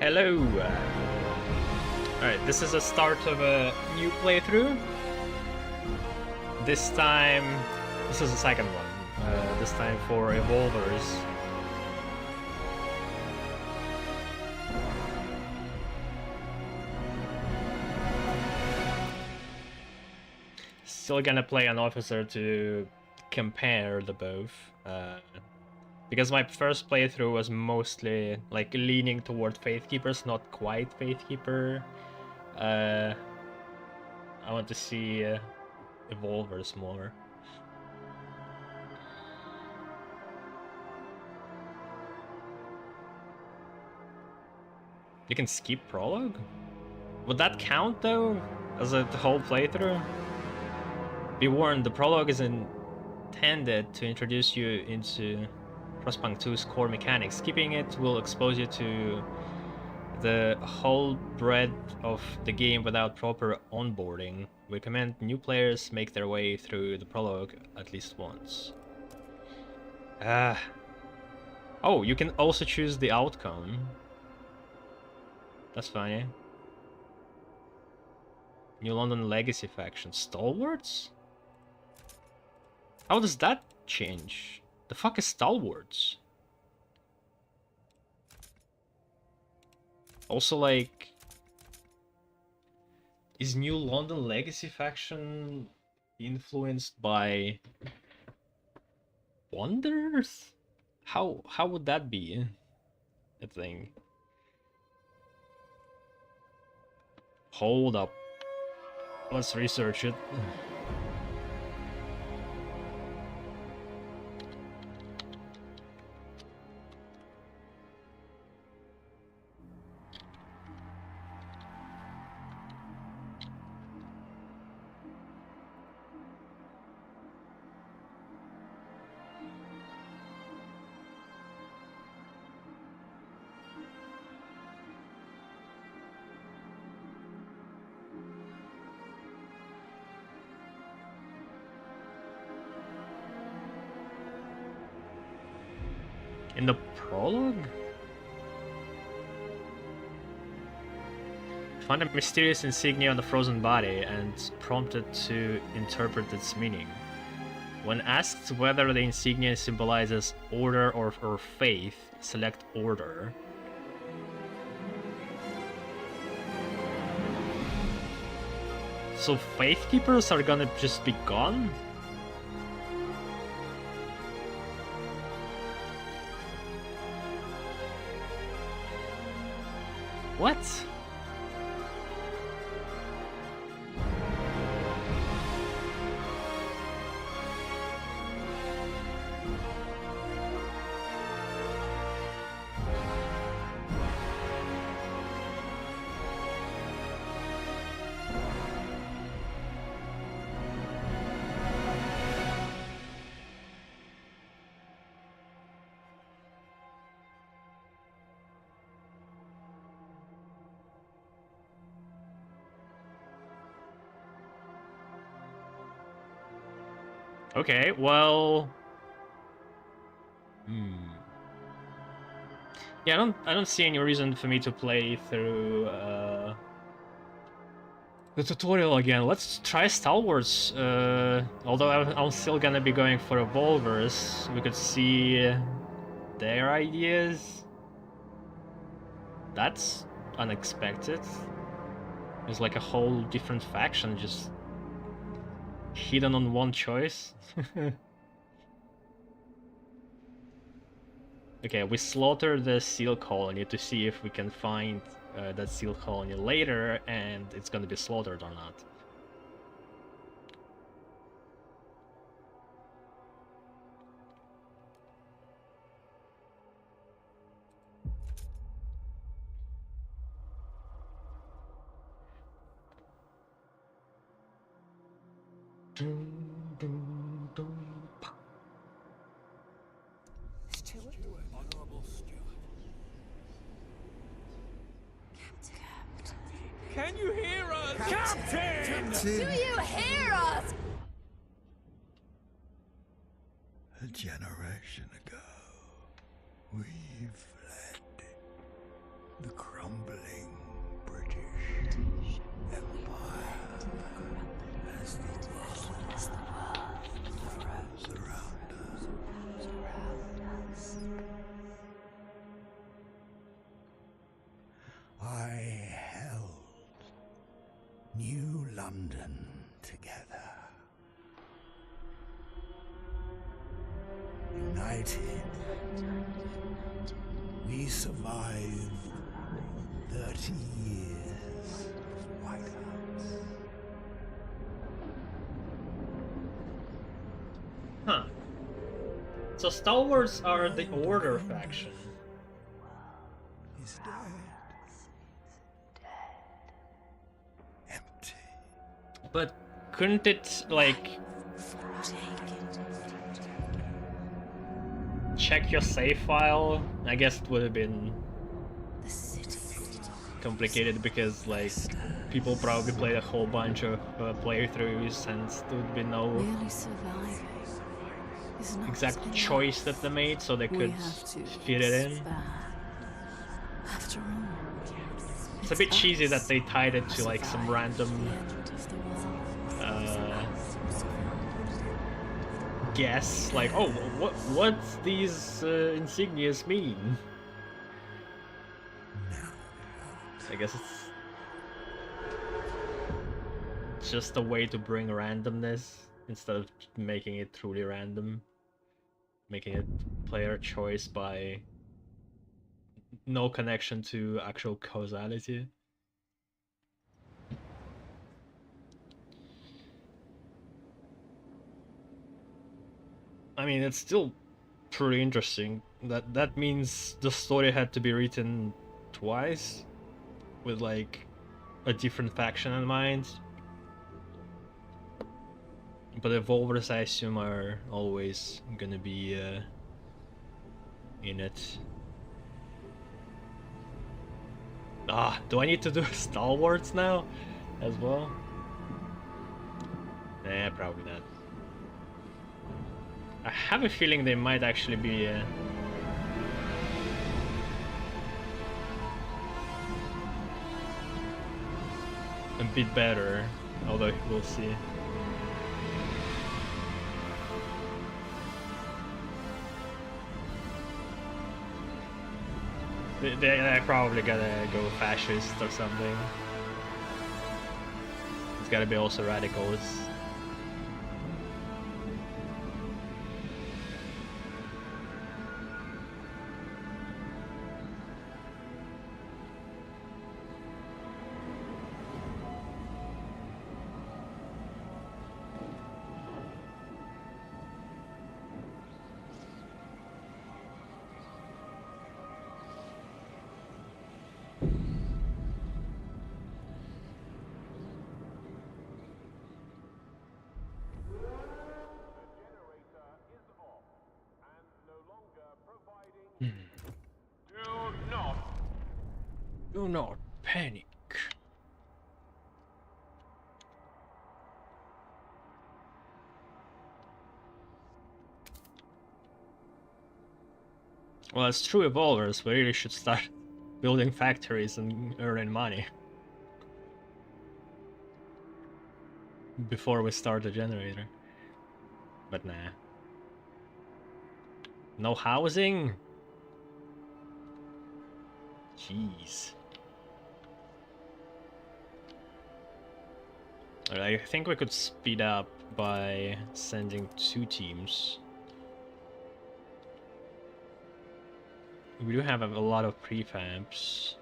Hello! Alright, this is the start of a new playthrough. This time... this is the second one. This time for Evolvers. Still gonna play an officer to compare the both. Because my first playthrough was mostly like leaning toward Faithkeepers, not quite Faithkeeper. I want to see Evolvers more. You can skip prologue? Would that count though, as a whole playthrough? Be warned, the prologue is intended to introduce you into Frostpunk 2's core mechanics. Skipping it will expose you to the whole breadth of the game without proper onboarding. We recommend new players make their way through the prologue at least once. Oh, you can also choose the outcome. That's funny. New London Legacy faction. Stalwarts? How does that change? The fuck is Stalwarts? Also, like... is New London Legacy faction influenced by... Wonders? How would that be a thing? Hold up. Let's research it. In the prologue? Find a mysterious insignia on the frozen body and prompted to interpret its meaning. When asked whether the insignia symbolizes order or faith, select order. So Faithkeepers are gonna just be gone? What? Okay, well... Yeah, I don't see any reason for me to play through the tutorial again. Let's try Stalwarts. Although I'm still gonna be going for Evolvers. We could see their ideas. That's unexpected. There's like a whole different faction just hidden on one choice. Okay, we slaughter the seal colony to see if we can find that seal colony later, and it's gonna be slaughtered or not. Stewart? Honorable Stewart. Captain. Can you hear us? Captain! Do you hear us? A generation ago, we fled. The crumbling united. We survived 30 years of whiteouts. Huh. So Stalwarts are the Order faction. Is dead. Empty. But couldn't it, like, check your save file? I guess it would have been complicated because, like, people probably played a whole bunch of playthroughs and there would be no Merely surviving is not exact enough. choice that they made, so they We could have to fit it in. expand. After all, It's a bit cheesy that us they tied it who to like some survived random the end of the world. guess, like, oh, what's these insignias mean? I guess it's just a way to bring randomness instead of making it truly random, making it player choice by no connection to actual causality. I mean, it's still pretty interesting. That means the story had to be written twice, with like a different faction in mind. But evolvers, I assume, are always gonna be in it. Ah, do I need to do Stalwarts now as well? Nah, probably not. I have a feeling they might actually be a bit better, although we'll see. They're probably gonna go fascist or something. It's gotta be also radicals. Do not panic. Well, as true evolvers, we really should start building factories and earning money before we start the generator. But nah. No housing? Jeez. I think we could speed up by sending 2 teams. We do have a lot of prefabs.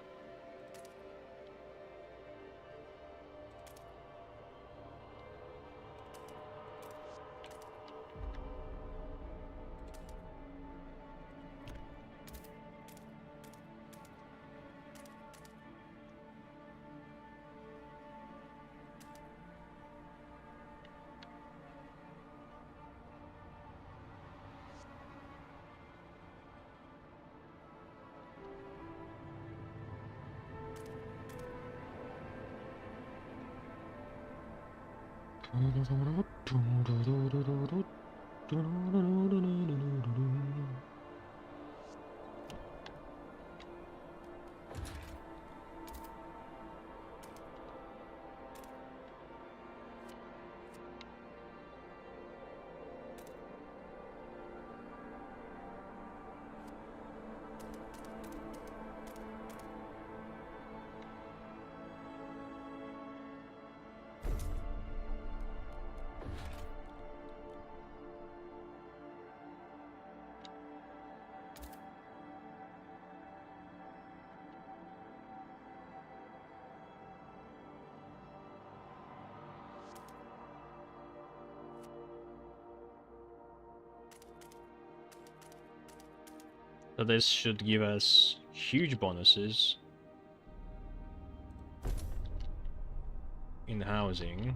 So this should give us huge bonuses in housing.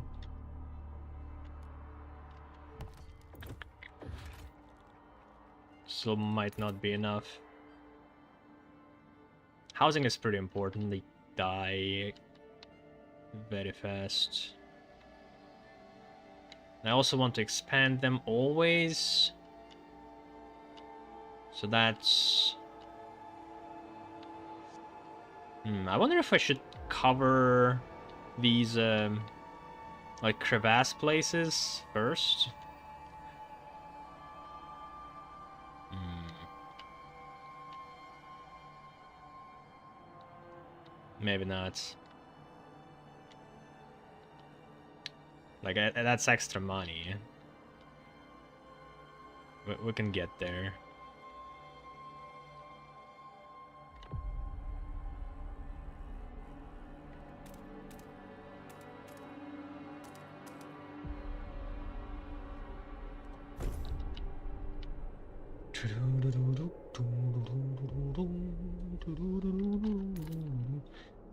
Still might not be enough. Housing is pretty important. They die very fast. I also want to expand them always. So that's... I wonder if I should cover these like crevasse places first. Maybe not. Like, that's extra money. We can get there.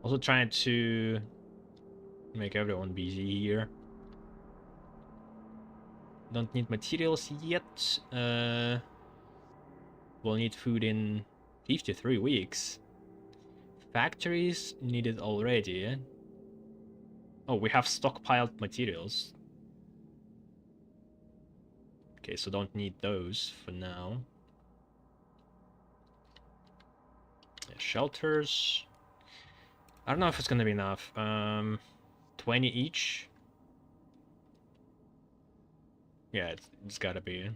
Also trying to make everyone busy here. Don't need materials yet. We'll need food in 53 weeks. Factories needed already. Oh, we have stockpiled materials. Okay, so don't need those for now. Yeah, shelters. I don't know if it's gonna be enough. 20 each. Yeah, it's gotta be.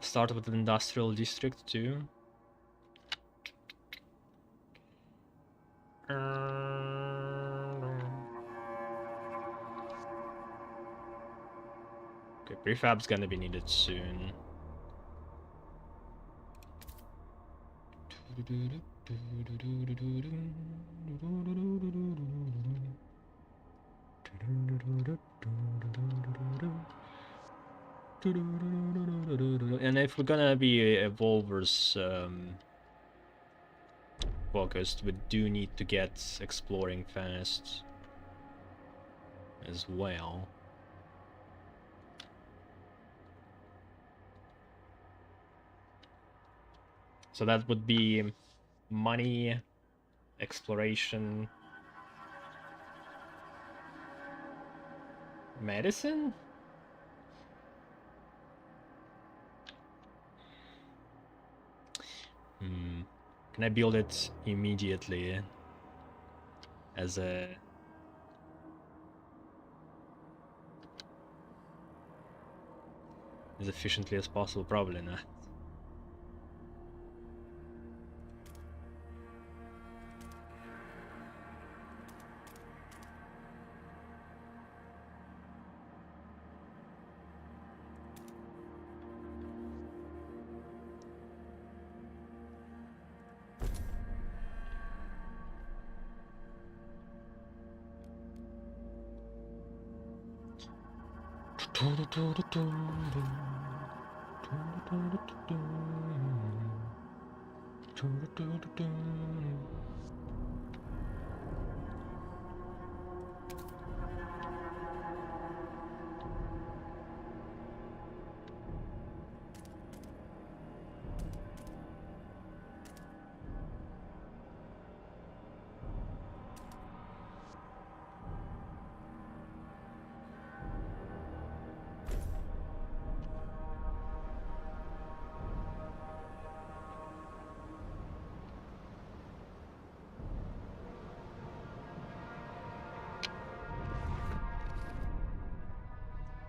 Start with the industrial district too. Okay, prefab's gonna be needed soon. And if we're gonna be evolvers focused, we do need to get exploring fast as well. So that would be money, exploration, medicine? Can I build it immediately as efficiently as possible? Probably not.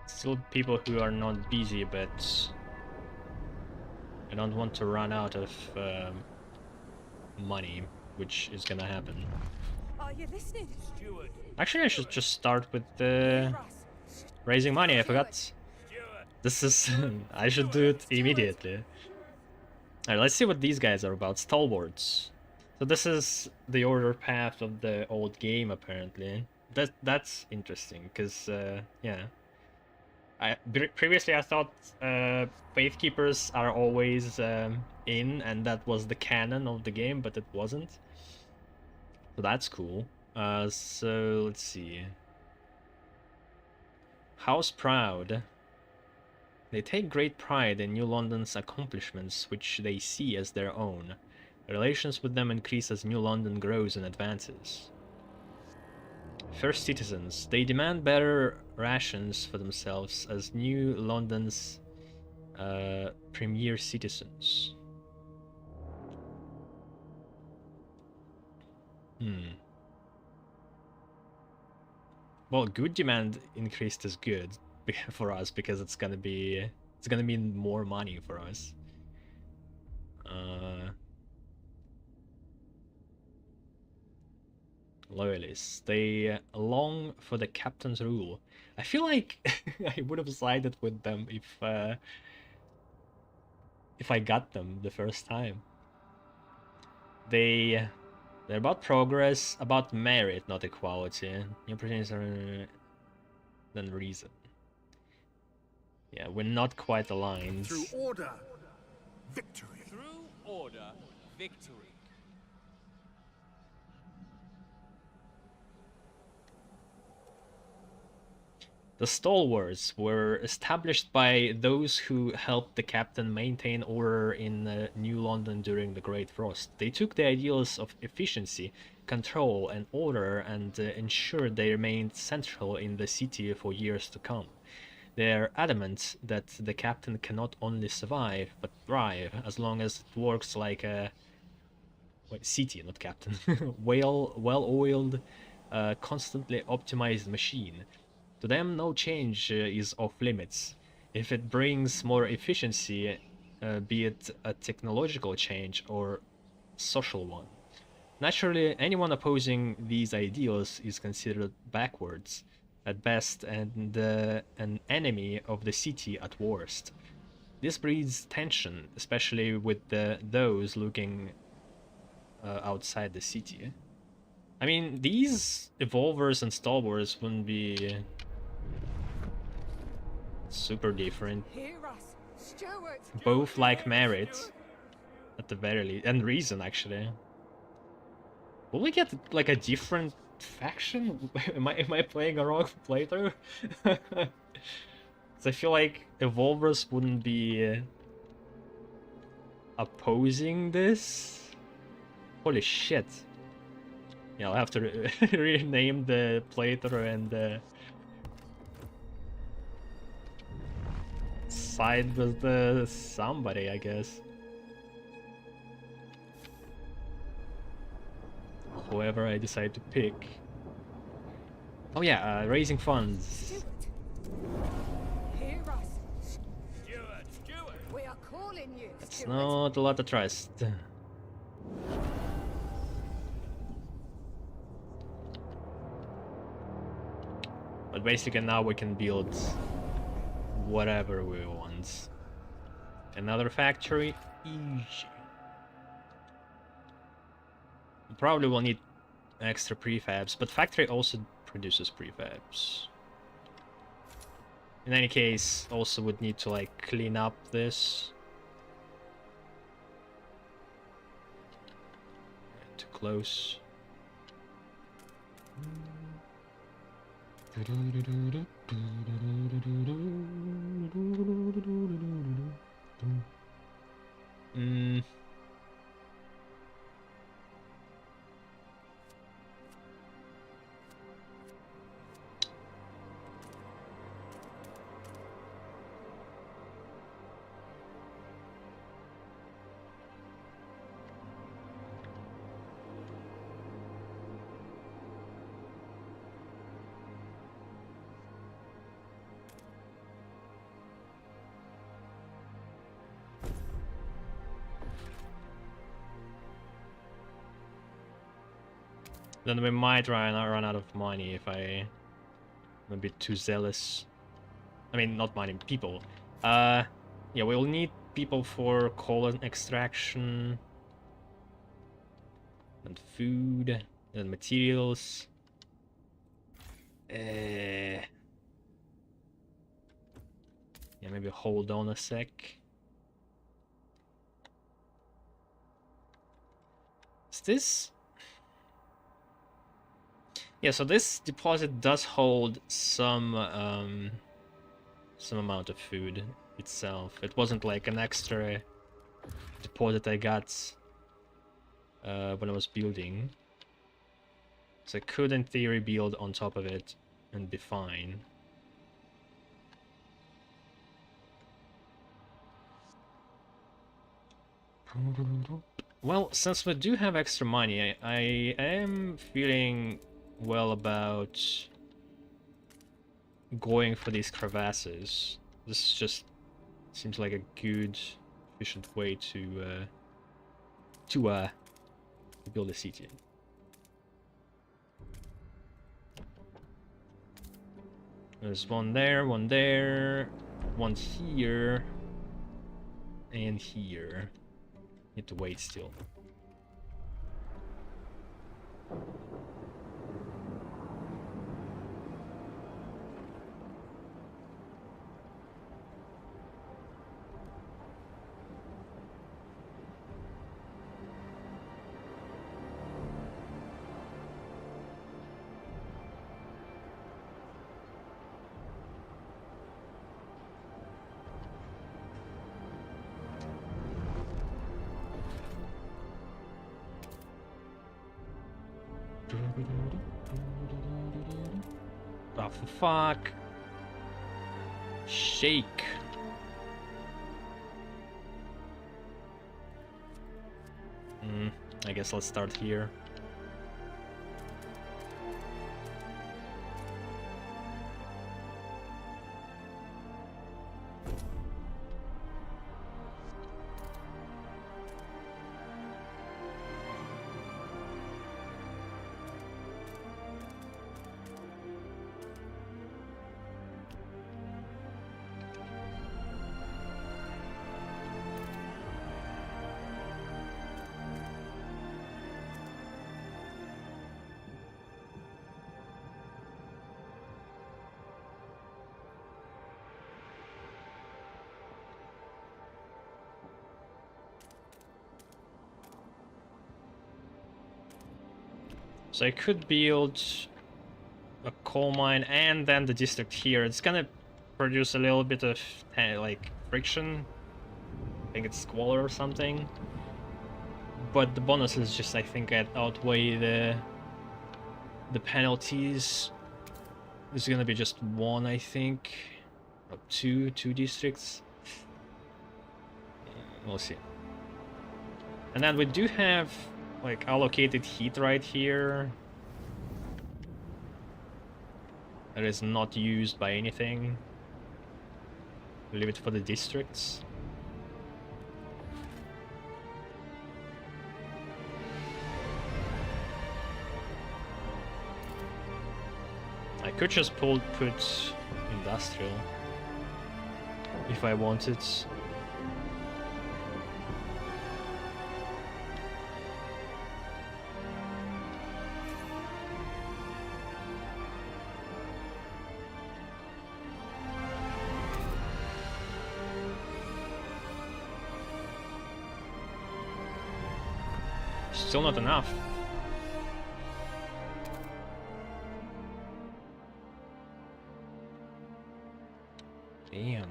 Still people who are not busy, but I don't want to run out of money, which is gonna happen. Are you listening? Steward. Actually, I should just start with raising money. I forgot. This is... I should do it immediately. Alright, let's see what these guys are about. Stalwarts. So this is the order path of the old game, apparently. That's interesting, because, yeah. Previously I thought Faithkeepers are always in, and that was the canon of the game, but it wasn't. So that's cool. So let's see. House Proud. They take great pride in New London's accomplishments, which they see as their own. Relations with them increase as New London grows and advances. First Citizens. They demand better rations for themselves as New London's premier citizens. Well, good demand increased is good for us because it's gonna mean more money for us. Loyalists. They long for the captain's rule. I feel like I would have sided with them if I got them the first time. They're about progress, about merit, not equality. New opportunities are than reason. Yeah, we're not quite aligned. Through order, victory. Through order, victory. The Stalwarts were established by those who helped the captain maintain order in New London during the Great Frost. They took the ideals of efficiency, control, and order and ensured they remained central in the city for years to come. They're adamant that the captain cannot only survive, but thrive, as long as it works like a... Wait, city, not captain. well-oiled, constantly optimized machine. To them, no change is off limits. If it brings more efficiency, be it a technological change or social one. Naturally, anyone opposing these ideals is considered backwards at best and an enemy of the city at worst. This breeds tension, especially with those looking outside the city. I mean, these evolvers and stalwarts wouldn't be super different. Both like merit, at the very least, and reason actually. Will we get like a different faction? am I playing a wrong playthrough? I feel like evolvers wouldn't be opposing this. Holy shit! Yeah, I'll have to rename the playthrough and side with somebody, I guess. Whoever I decide to pick. Oh yeah, raising funds. It's not a lot to trust. But basically now we can build whatever we want. Another factory, easy. We probably will need extra prefabs, but factory also produces prefabs. In any case, also would need to like clean up this. Too close. Then we might run out of money if I'm a bit too zealous. I mean, not money, people. Yeah, we'll need people for colon extraction and food and materials. Yeah, maybe hold on a sec. Is this? Yeah, so this deposit does hold some amount of food itself. It wasn't like an extra deposit I got when I was building. So I could, in theory, build on top of it and be fine. Well, since we do have extra money, I am feeling well about going for these crevasses. This just seems like a good, efficient way to build a city. There's one there, one here, and here. Need to wait still. Oh, for fuck. Shake. I guess let's start here. So I could build a coal mine and then the district here. It's gonna produce a little bit of like friction. I think it's squalor or something. But the bonuses just, I think, outweigh the penalties. There's gonna be just one, I think, or two districts. We'll see. And then we do have like allocated heat right here. That is not used by anything. We'll leave it for the districts. I could just put industrial if I wanted. Still not enough. Damn.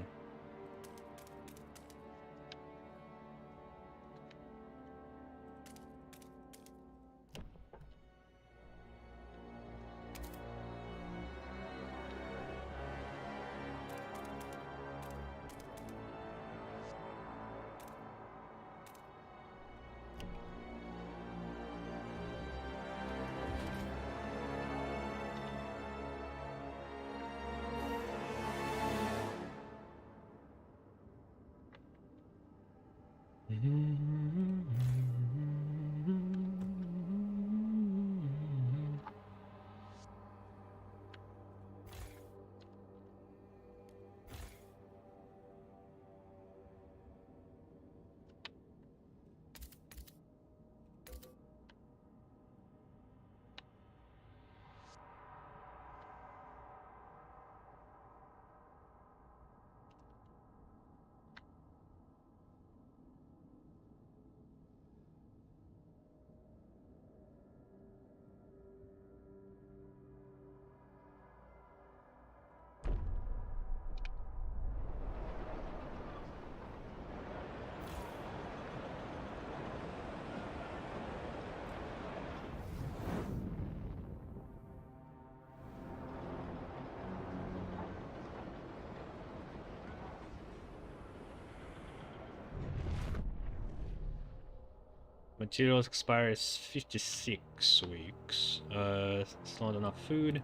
Materials expires 56 weeks. It's not enough food.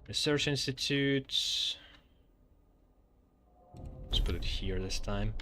Research Institute. Let's put it here this time.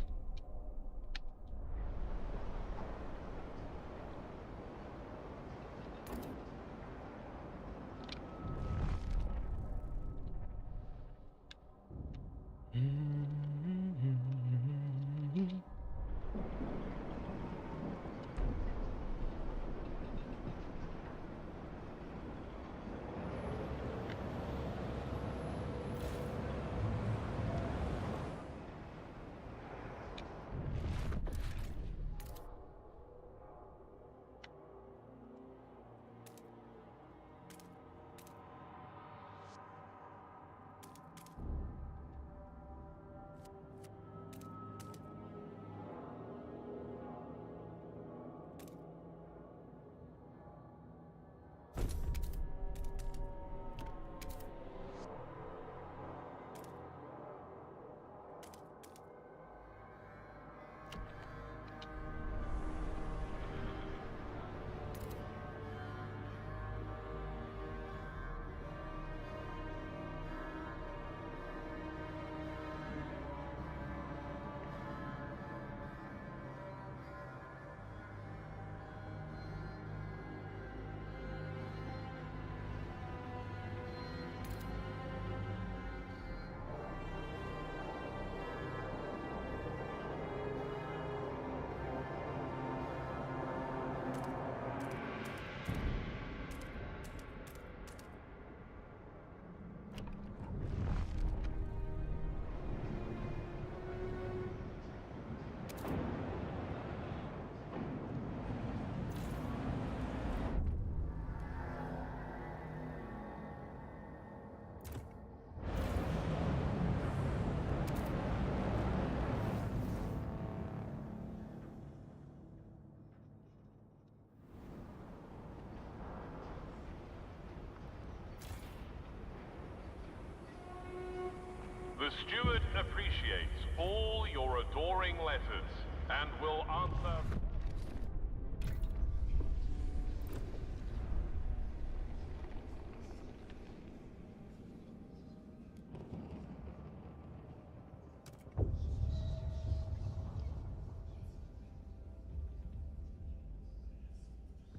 The steward appreciates all your adoring letters and will answer.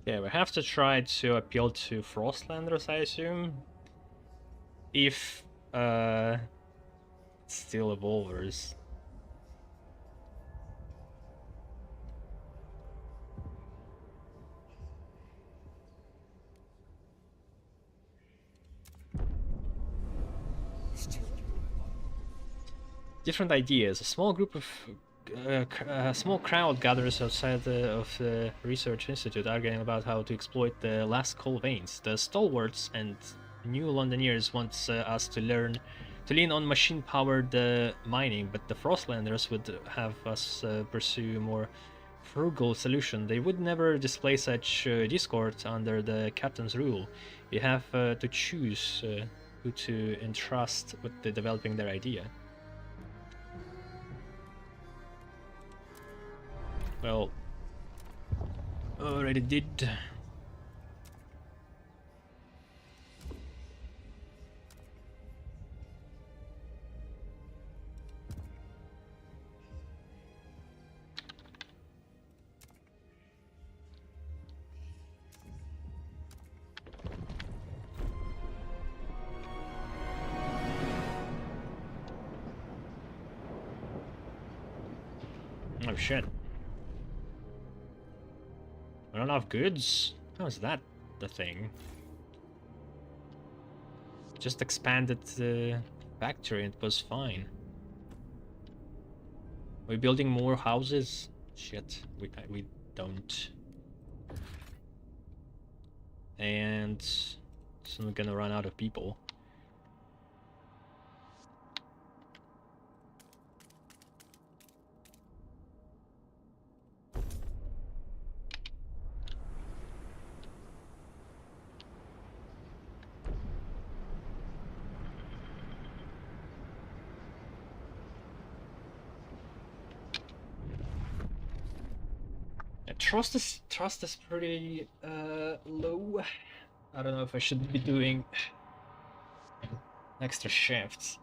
Yeah, we have to try to appeal to Frostlanders, I assume. If still evolvers. Different ideas. A small group of a small crowd gathers outside of the research institute, arguing about how to exploit the last coal veins. The Stalwarts and new Londoners want us to lean on machine-powered mining, but the Frostlanders would have us pursue a more frugal solution. They would never display such discord under the captain's rule. You have to choose who to entrust with developing their idea. Well, already did. Oh shit. Not enough goods? How's that the thing? Just expanded the factory and it was fine. We're building more houses? Shit, we don't. And soon we're gonna run out of people. Trust is pretty low. I don't know if I should be doing extra shifts.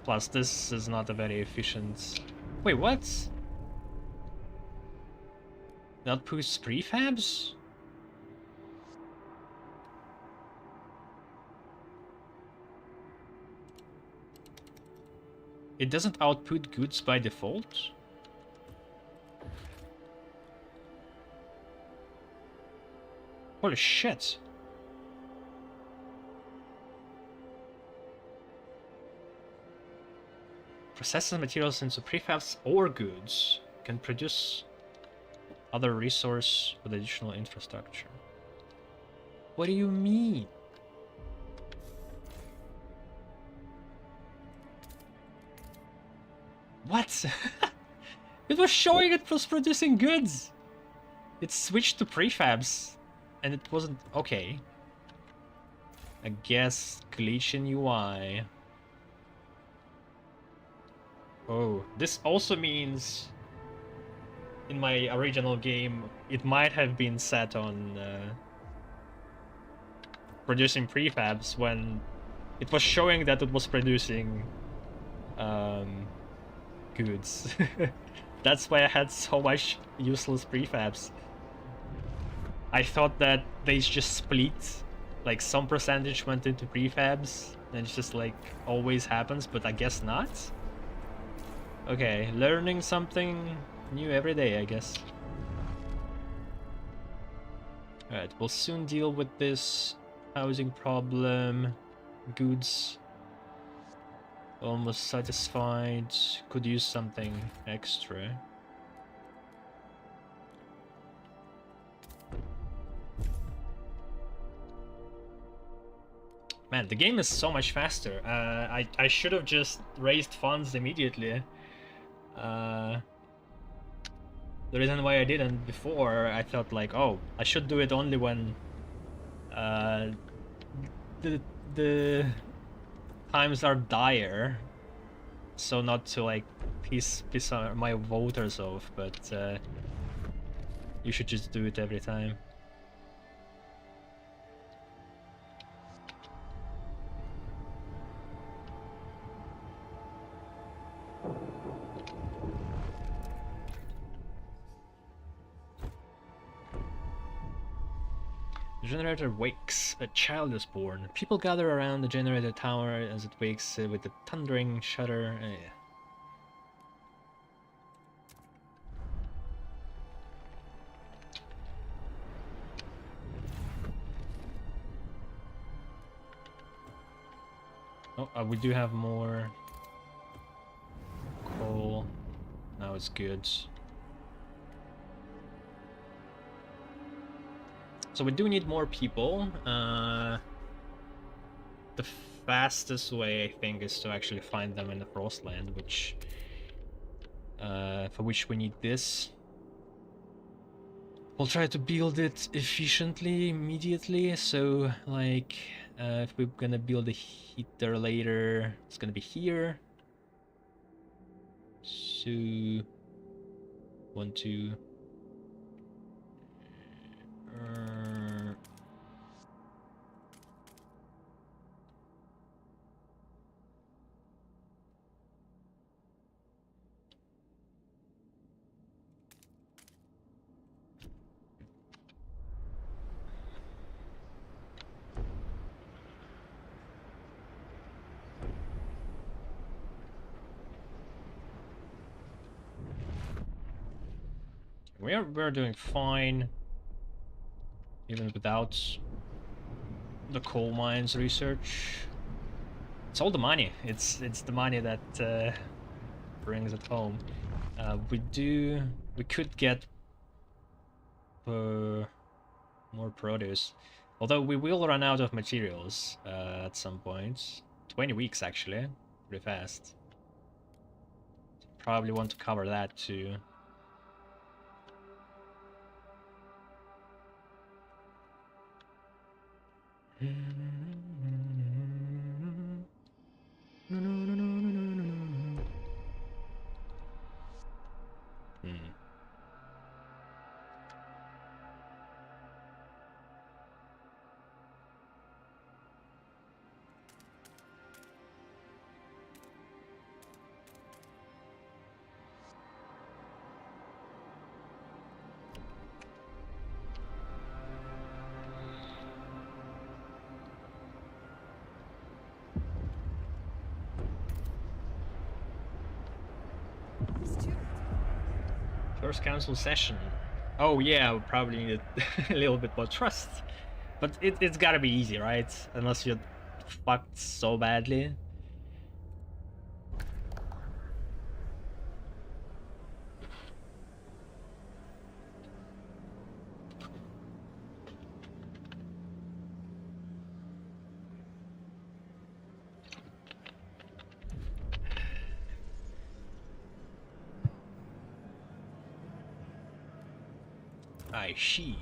Plus, this is not a very efficient... Wait, what? That puts prefabs? It doesn't output goods by default? Holy shit. Processes materials into prefabs or goods. Can produce other resource with additional infrastructure. What do you mean? What? It was showing it was producing goods. It switched to prefabs and it wasn't okay. I guess glitch in UI. Oh, this also means in my original game it might have been set on producing prefabs when it was showing that it was producing goods. That's why I had so much useless prefabs. I thought that they just split, like some percentage went into prefabs and it's just like always happens, but I guess not. Okay, learning something new every day, I guess. Alright, we'll soon deal with this housing problem. Goods almost satisfied. Could use something extra. Man, the game is so much faster. I should have just raised funds immediately. The reason why I didn't before, I felt like, oh, I should do it only when the times are dire, so not to like piss my voters off, but you should just do it every time. The generator wakes. A child is born. People gather around the generator tower as it wakes with a thundering shudder. Oh, we do have more coal. Now it's good. So we do need more people. The fastest way, I think, is to actually find them in the Frostland, which for which we need this. We'll try to build it efficiently immediately. So, like, if we're gonna build a heater later, it's gonna be here. So, 1, 2. We're doing fine, even without the coal mines research. It's all the money. It's the money that brings it home. We could get more produce, although we will run out of materials at some point. 20 weeks actually, pretty fast. probably want to cover that too. First council session. Oh yeah, we probably need a little bit more trust. But it's gotta be easy, right? Unless you're fucked so badly. I see.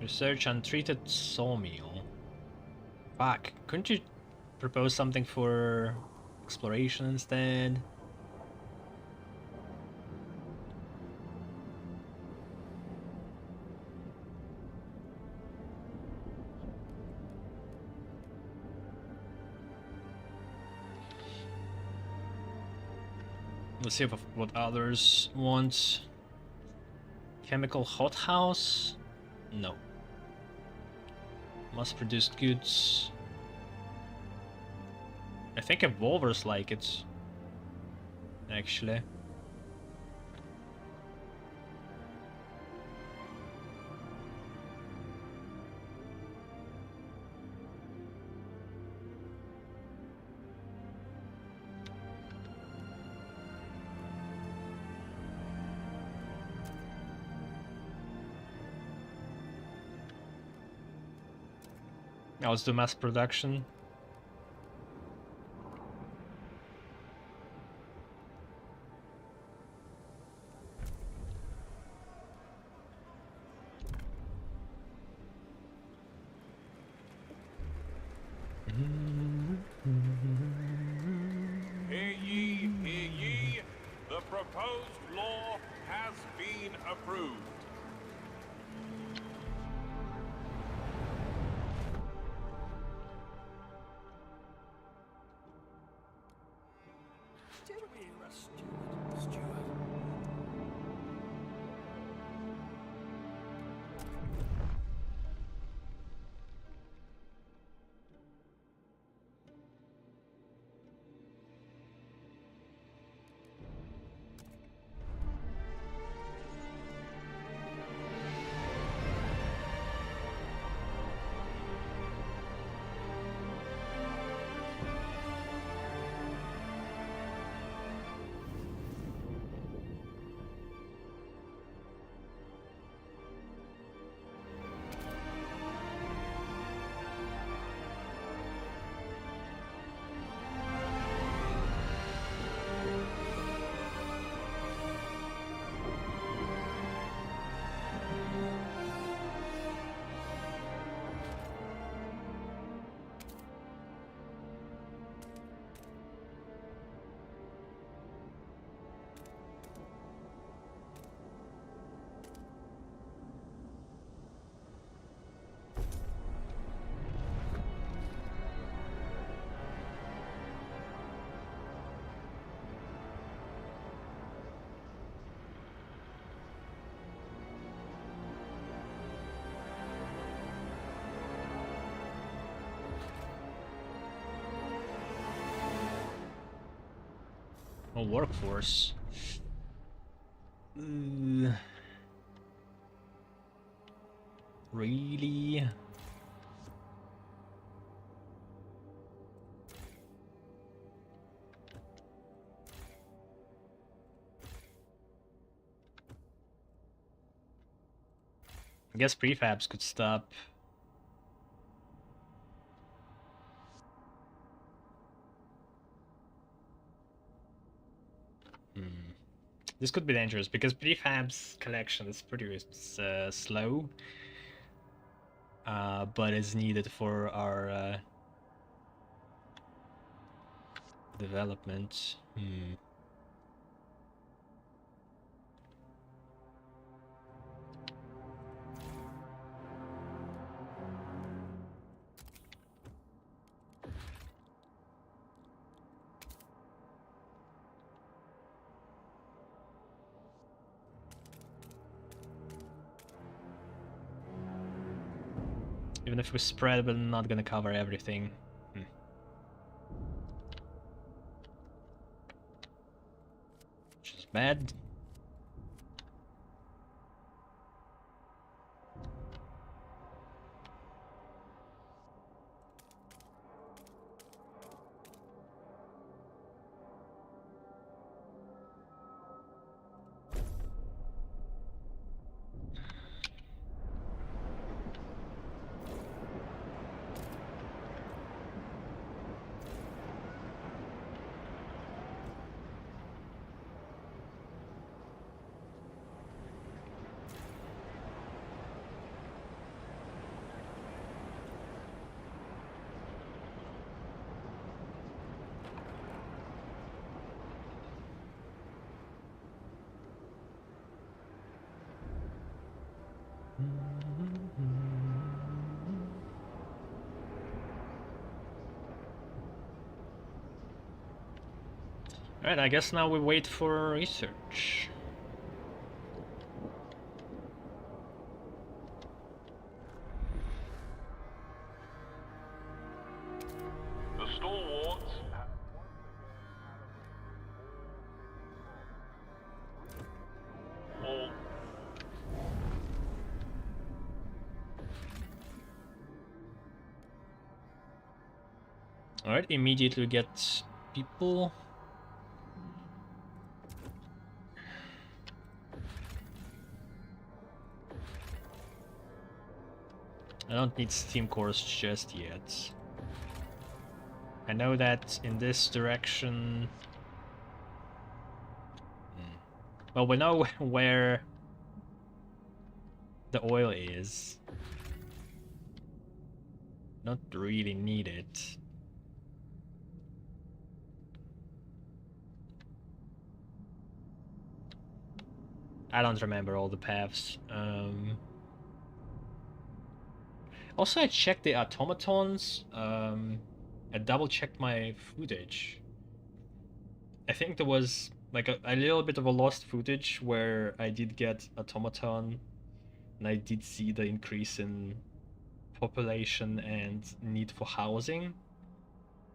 Research untreated sawmill. Fuck, couldn't you propose something for exploration instead? Let's see what others want. Chemical hothouse? No. Mass-produced goods. I think evolvers like it. Actually. Now let's do mass production. Hear ye, hear ye. The proposed law has been approved. Did we arrest Stewart? A workforce. Really? I guess prefabs could stop. This could be dangerous because prefab's collection is pretty slow, but is needed for our development. Even if we spread, we're not gonna cover everything. Which is bad. Alright, I guess now we wait for research. The Stalwarts all Alright, immediately get people. I don't need steam cores just yet. I know that in this direction... Well, we know where the oil is. Not really need it. I don't remember all the paths. Also, I checked the automatons. I double checked my footage. I think there was like a little bit of a lost footage where I did get automaton and I did see the increase in population and need for housing.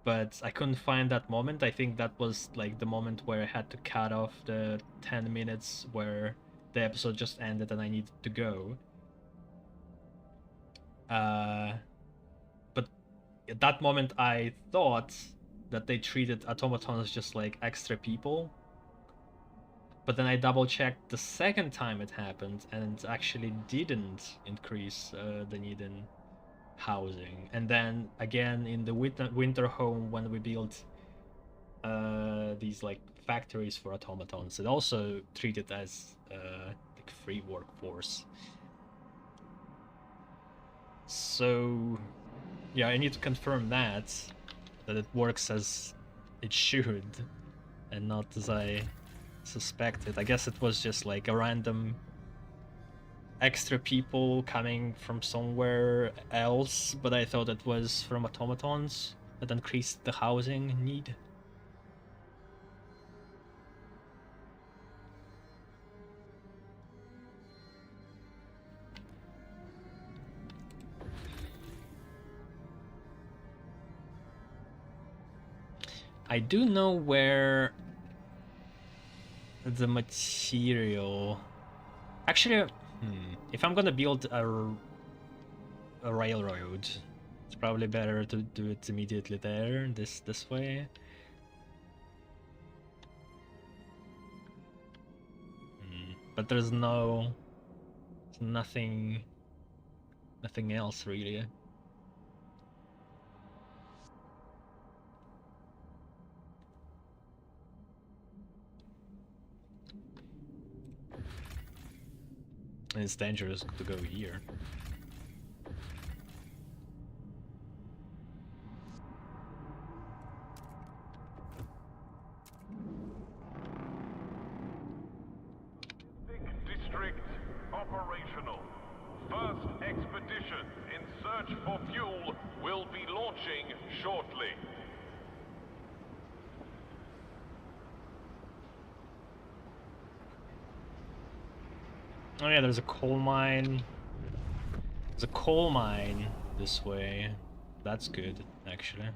But I couldn't find that moment. I think that was like the moment where I had to cut off the 10 minutes where the episode just ended and I needed to go. But at that moment I thought that they treated automatons just like extra people. But then I double checked the second time it happened and it actually didn't increase the need in housing. And then again in the winter home when we built these like factories for automatons, it also treated as like free workforce. So yeah, I need to confirm that it works as it should and not as I suspected. I guess it was just like a random extra people coming from somewhere else, but I thought it was from automatons that increased the housing need. I do know where the material... Actually, if I'm gonna build a railroad, it's probably better to do it immediately there, this way. But there's nothing else really. And it's dangerous to go here. District operational. First expedition in search for fuel will be launching shortly. Oh yeah, there's a coal mine. There's a coal mine this way. That's good, actually.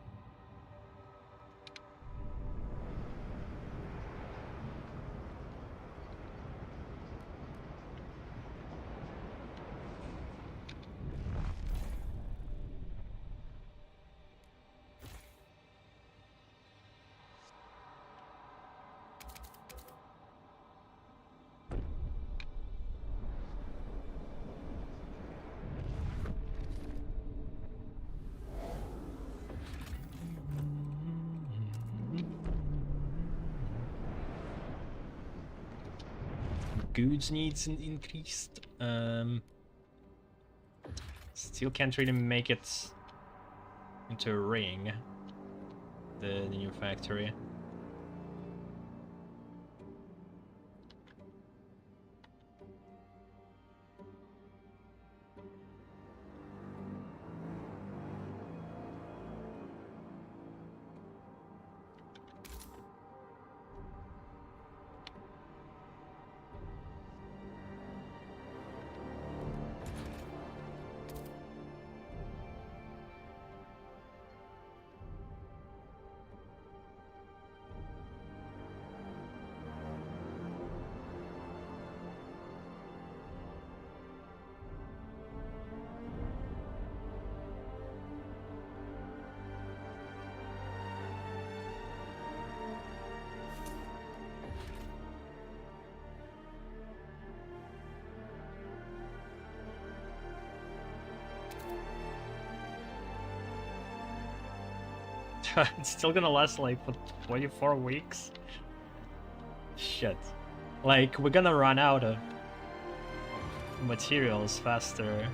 Goods needs an increased. Still can't really make it into a ring. The new factory. It's still gonna last like for 24 weeks. Shit. Like, we're gonna run out of materials faster.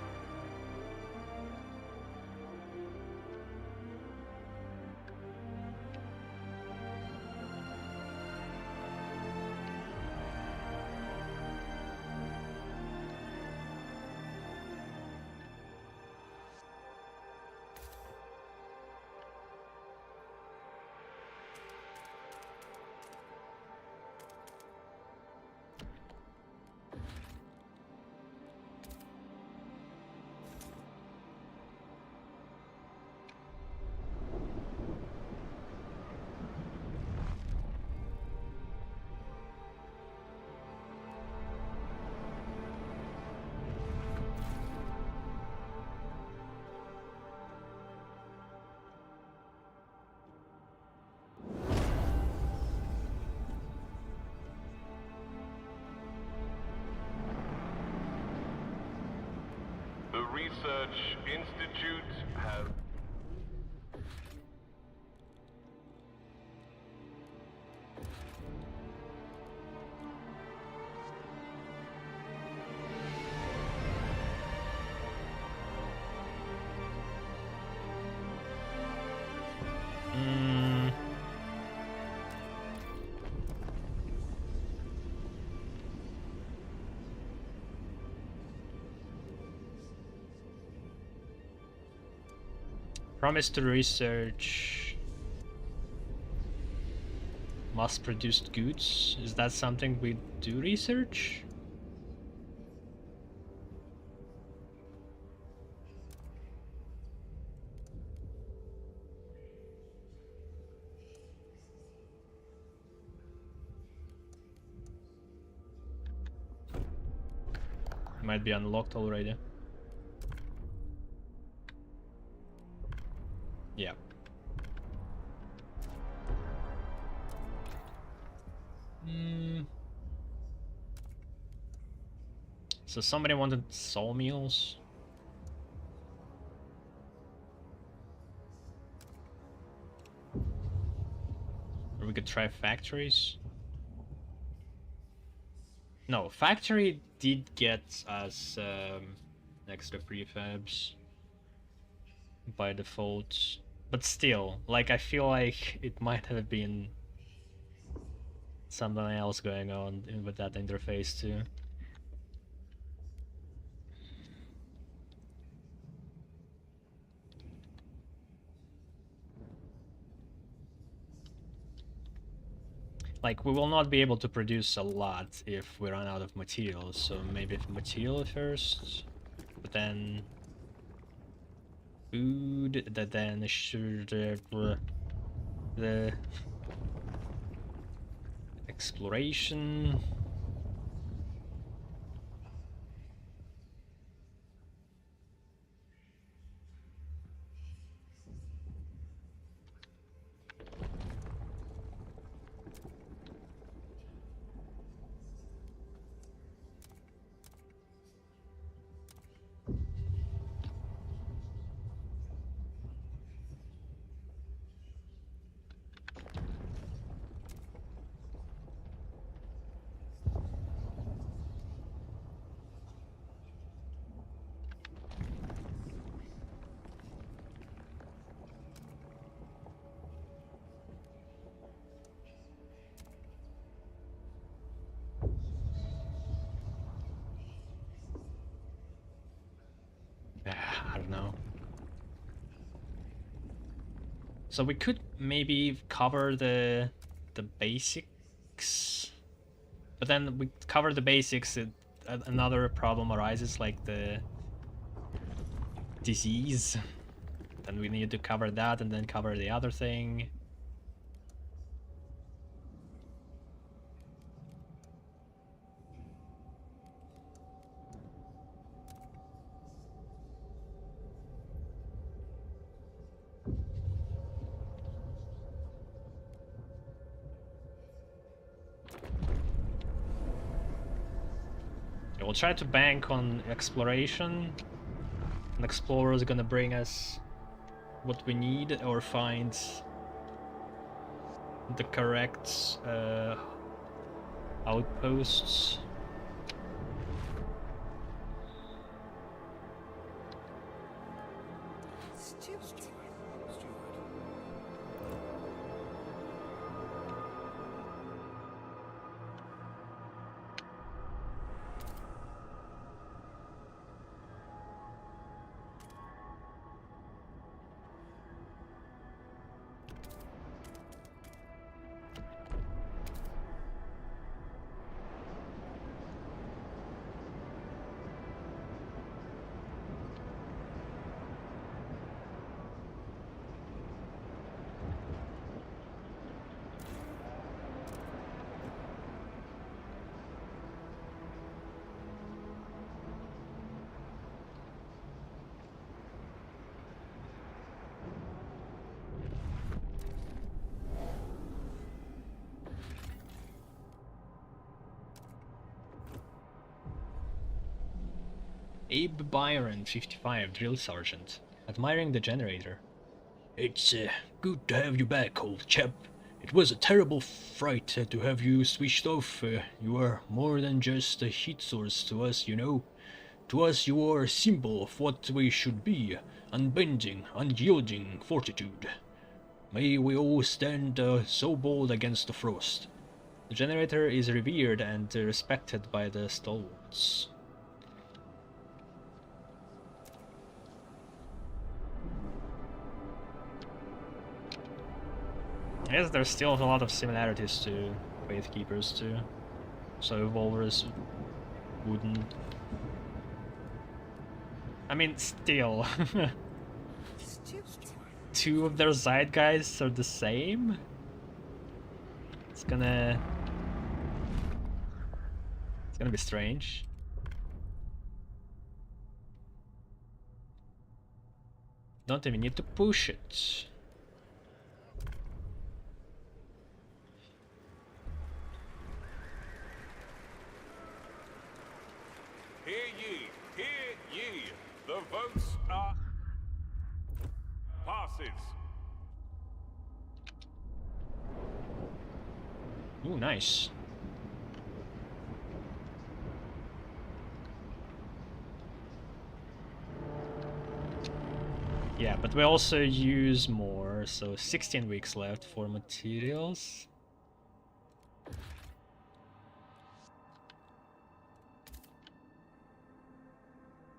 The Research Institute has... Promise to research mass-produced goods. Is that something we do research? Might be unlocked already. Yeah. So somebody wanted sawmills. We could try factories. No, factory did get us extra prefabs by default, but still, like, I feel like it might have been something else going on with that interface too. Like, we will not be able to produce a lot if we run out of materials, so maybe material first, but then food, that then should the exploration. I don't know. So we could maybe cover the basics, but then we cover the basics. Another problem arises, like the disease. Then we need to cover that and then cover the other thing. We'll try to bank on exploration. An explorer is gonna bring us what we need or find the correct outposts. Abe Byron, 55, drill sergeant. Admiring the generator. It's good to have you back, old chap. It was a terrible fright to have you switched off. You are more than just a heat source to us, you know. To us you are a symbol of what we should be, unbending, unyielding fortitude. May we all stand so bold against the frost. The generator is revered and respected by the Stalwarts. I guess there's still a lot of similarities to Faithkeepers too, so Evolvers wouldn't. I mean, still, two of their Zeitgeists are the same. It's gonna be strange. Don't even need to push it. Hear ye, the votes are passes. Ooh, nice. Yeah, but we also use more, so 16 weeks left for materials.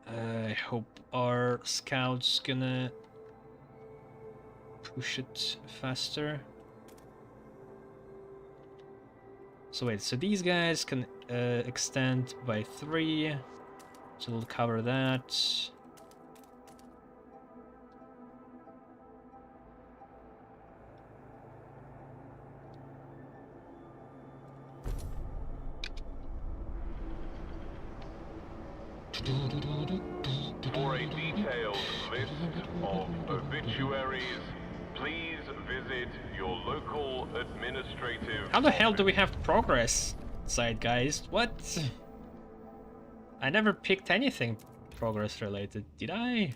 I hope our scout's gonna push it faster. So wait, so these guys can extend by 3, so we'll cover that. For a detailed list of obituaries, please visit your local administrative. How the hell do we have progress, Zeitgeist? What? I never picked anything progress related, did I?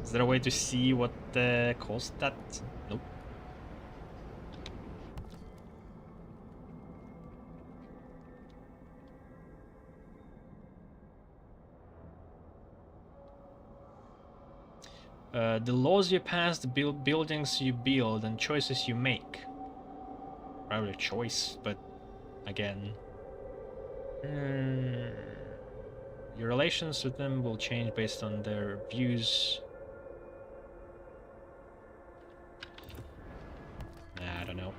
Is there a way to see what caused that? Nope. The laws you pass, the buildings you build, and choices you make. Probably a choice, but again... your relations with them will change based on their views. Nah, I don't know.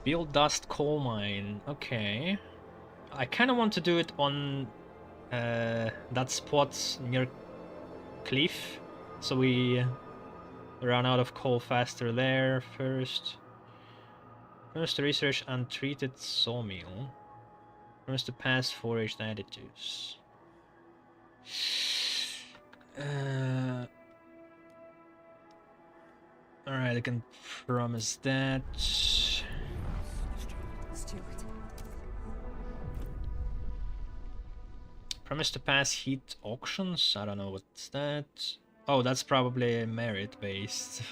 Build dust coal mine. Okay. I kind of want to do it on that spot near cliff, so we run out of coal faster there first. First research untreated sawmill. First to pass foraged additives. Alright, I can promise that. Promise to pass heat auctions? I don't know what's that. Oh, that's probably merit based.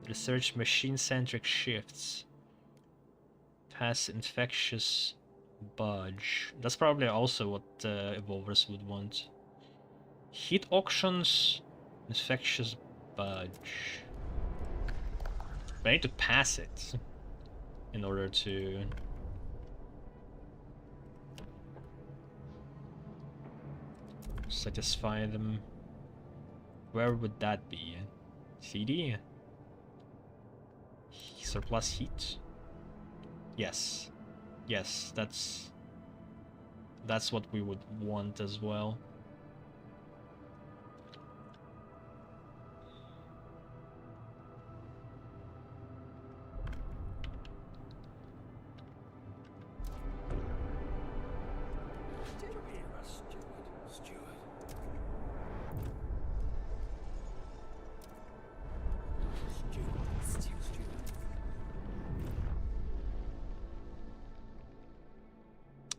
Research machine-centric shifts. Pass infectious budge. That's probably also what evolvers would want. Heat auctions, infectious budge. But I need to pass it in order to satisfy them. Where would that be? CD? Surplus heat? Yes. Yes, that's what we would want as well.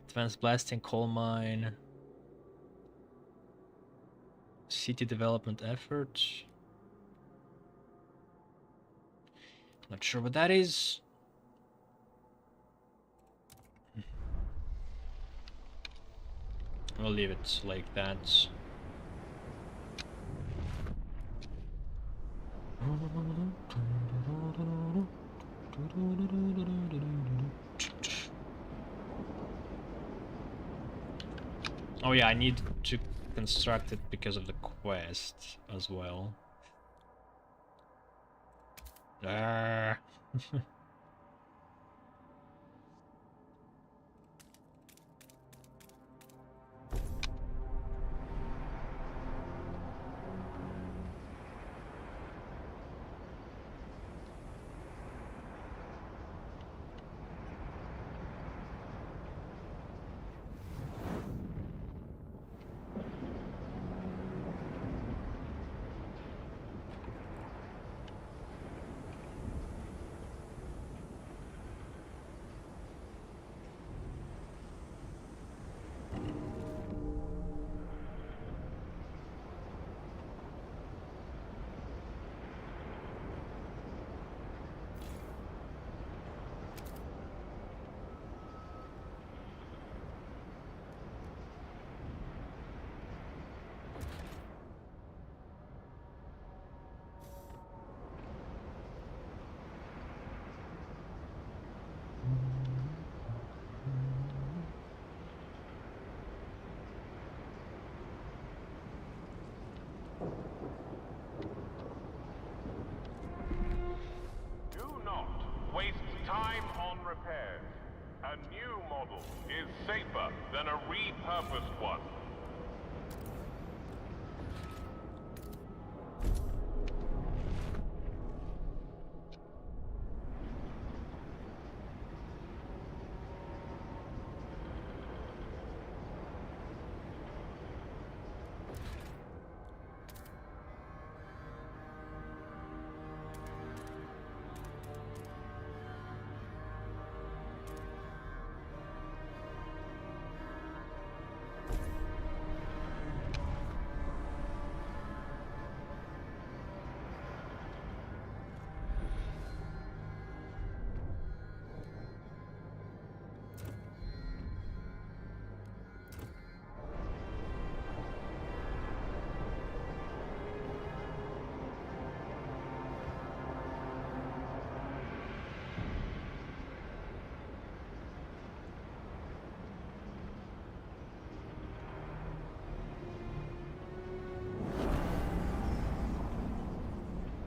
Advanced blasting coal mine. City development effort. Not sure what that is. I'll leave it like that. Oh yeah, I need to construct it because of the quest as well. Ah. than a repurposed one.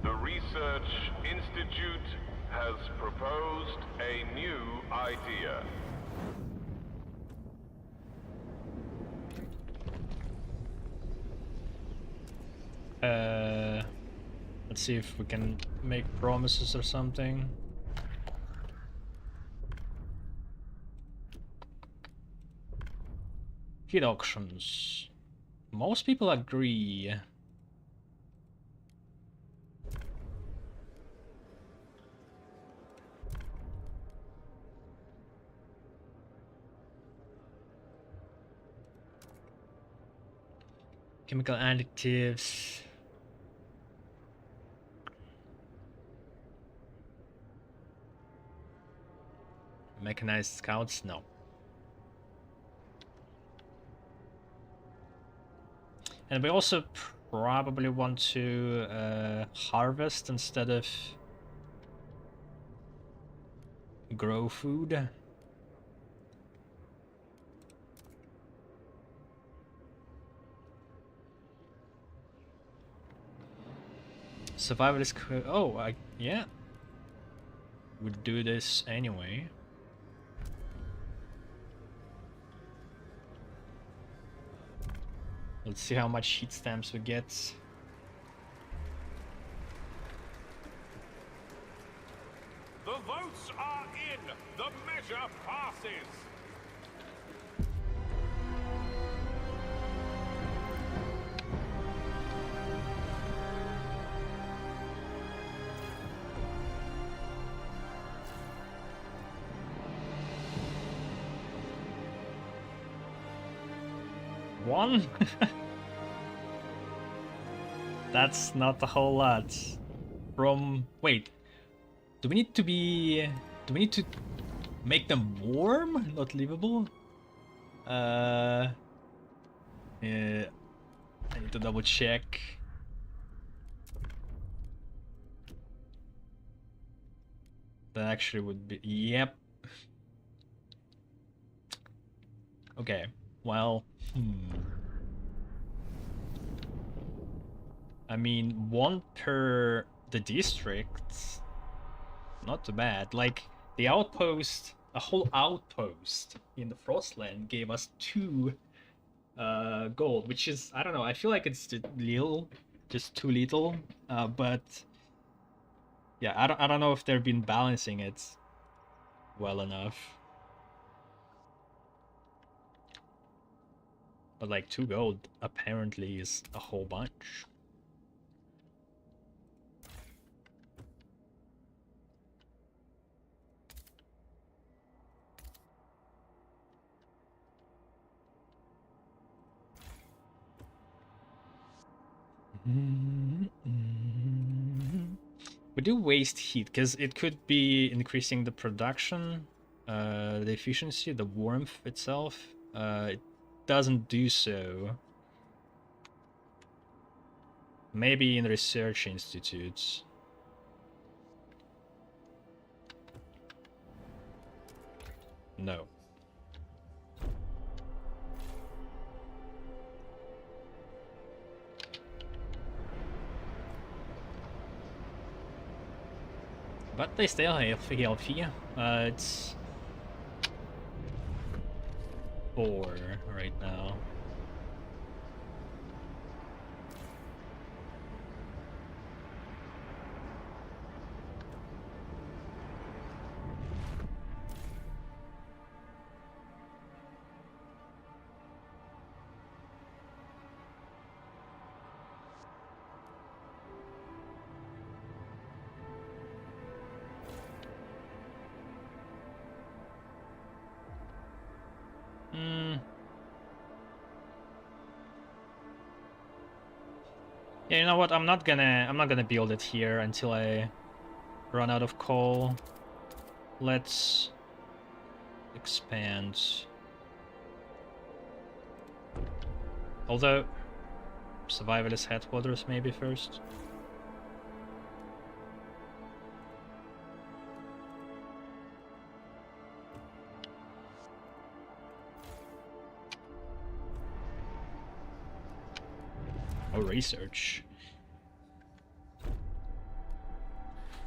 The Research Institute has proposed a new idea. Let's see if we can make promises or something. Heat auctions. Most people agree. Chemical additives. Mechanized scouts? No. And we also probably want to harvest instead of grow food. Survivalist. Oh, yeah. Would do this anyway. Let's see how much heat stamps we get. The votes are in. The measure passes. One? That's not a whole lot. From... wait. Do we need to be... do we need to make them warm? Not livable? Yeah... I need to double check. That actually would be... yep. Okay, well... I mean, one per the districts, not too bad. Like, the outpost, a whole outpost in the Frostland gave us 2 gold, which is, I don't know, I feel like it's just too little, but yeah, I don't know if they've been balancing it well enough. But like 2 gold apparently is a whole bunch. We do waste heat because it could be increasing the production, the efficiency, the warmth itself. It doesn't do so. Maybe in research institutes. No. But they still healthy. It's 4. right now. Yeah, you know what? I'm not gonna build it here until I run out of coal. Let's expand. Although survivalist headquarters maybe first. Oh, research.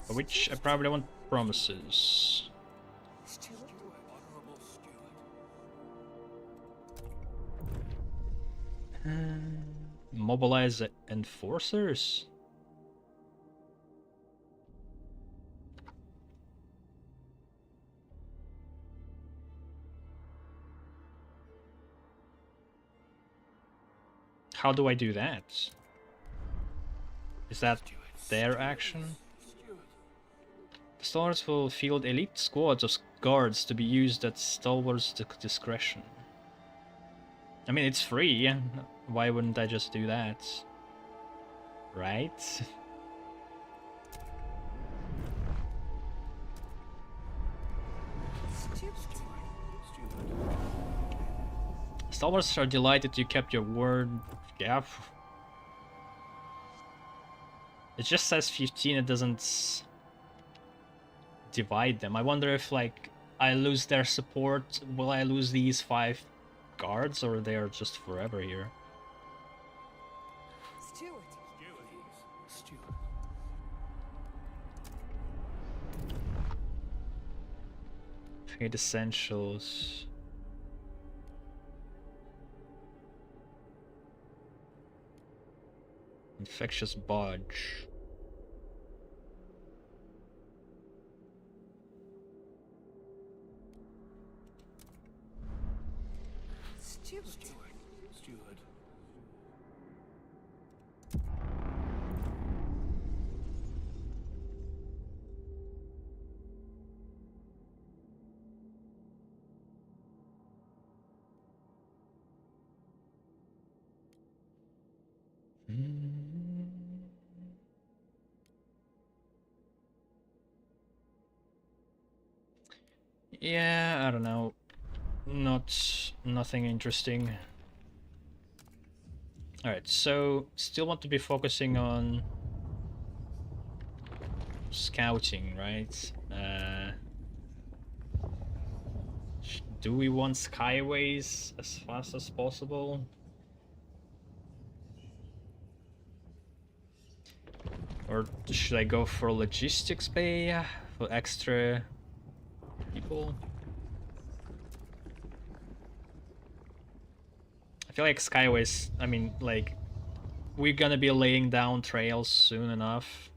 For which I probably want promises. Honorable steward. Mobilize enforcers? How do I do that? Is that their action? The Stalwarts will field elite squads of guards to be used at Stalwart's discretion. I mean, it's free. Why wouldn't I just do that? Right? Stalwarts are delighted you kept your word. Yeah. It just says 15, it doesn't divide them. I wonder if, like, I lose their support, will I lose these 5 guards, or they're just forever here? Steward. Steward. Trade essentials. Infectious bodge. Steward. Steward. Yeah, I don't know. Nothing interesting. Alright, so still want to be focusing on scouting, right? Do we want skyways as fast as possible? Or should I go for logistics bay for extra people? I feel like skyways, I mean, like, we're gonna be laying down trails soon enough.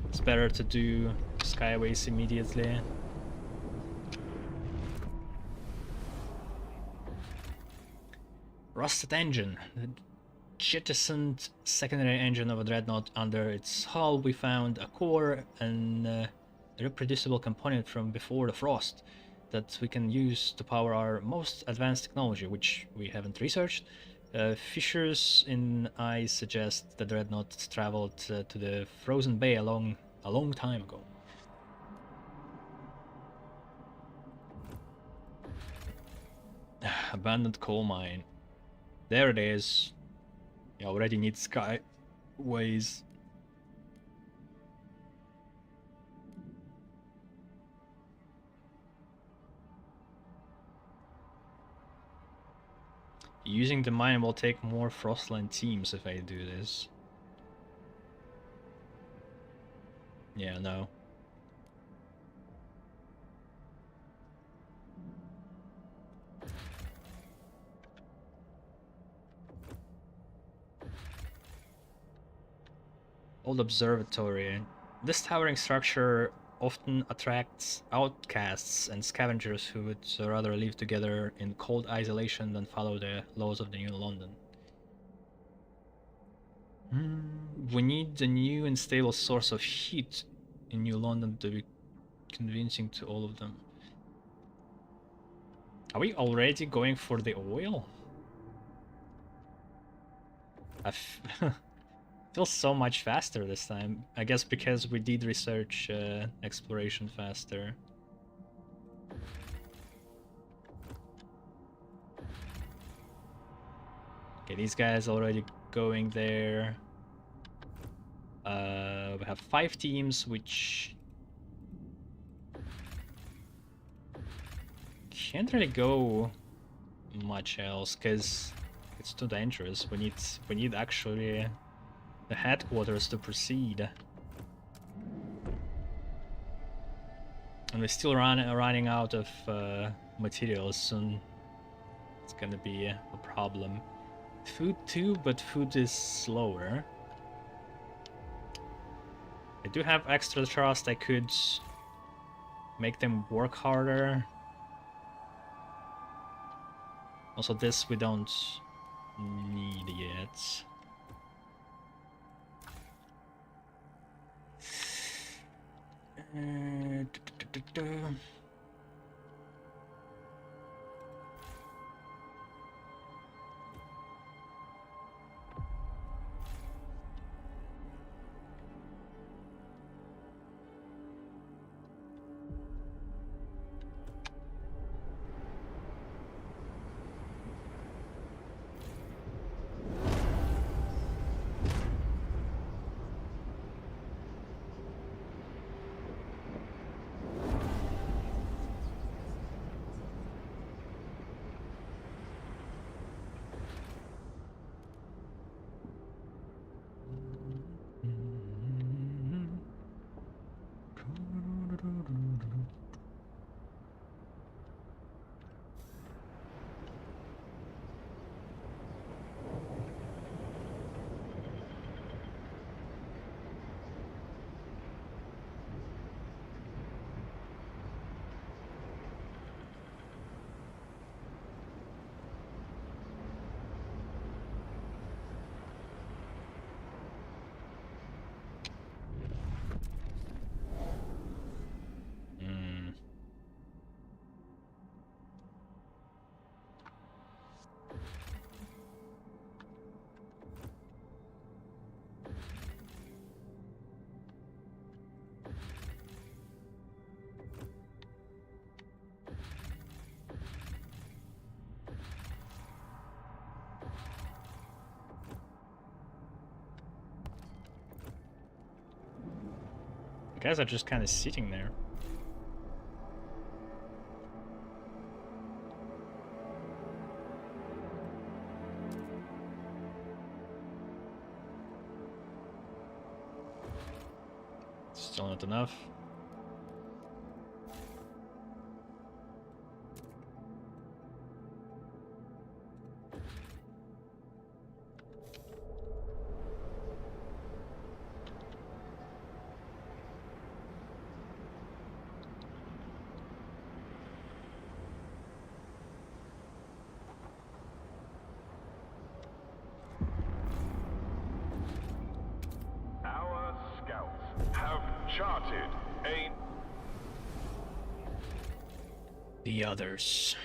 It's better to do skyways immediately. Rusted engine. The jettisoned secondary engine of a dreadnought. Under its hull we found a core and a reproducible component from before the frost that we can use to power our most advanced technology, which we haven't researched. Fissures in ice suggest the dreadnought traveled to the frozen bay a long time ago. Abandoned coal mine. There it is. You already need skyways. Using the mine will take more Frostland teams if I do this. Yeah, no. Old observatory. This towering structure often attracts outcasts and scavengers who would rather live together in cold isolation than follow the laws of the New London. We need a new and stable source of heat in New London to be convincing to all of them. Are we already going for the oil? I feel so much faster this time. I guess because we did research exploration faster. Okay, these guys already going there. We have 5 teams, which can't really go much else because it's too dangerous. We need actually the headquarters to proceed, and we're still running out of materials. Soon it's gonna be a problem. Food too, but food is slower. I do have extra trust. I could make them work harder. Also, this we don't need yet. The guys are just kind of sitting there. Still not enough. Our scouts have charted a The others.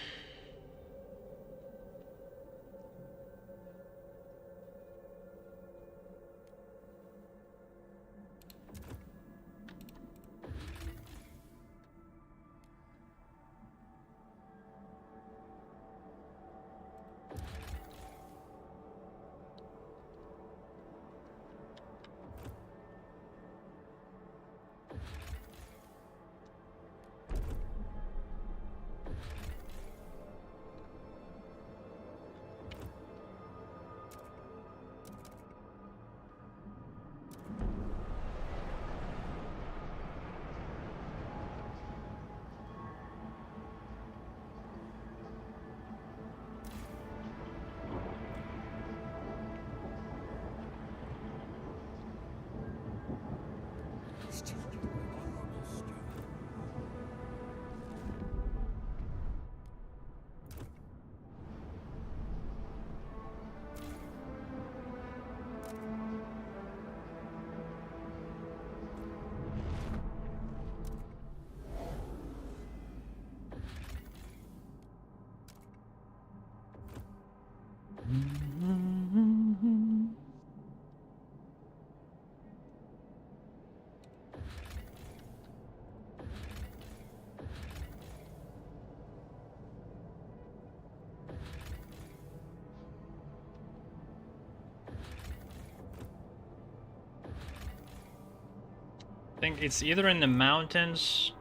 think it's either in the mountains,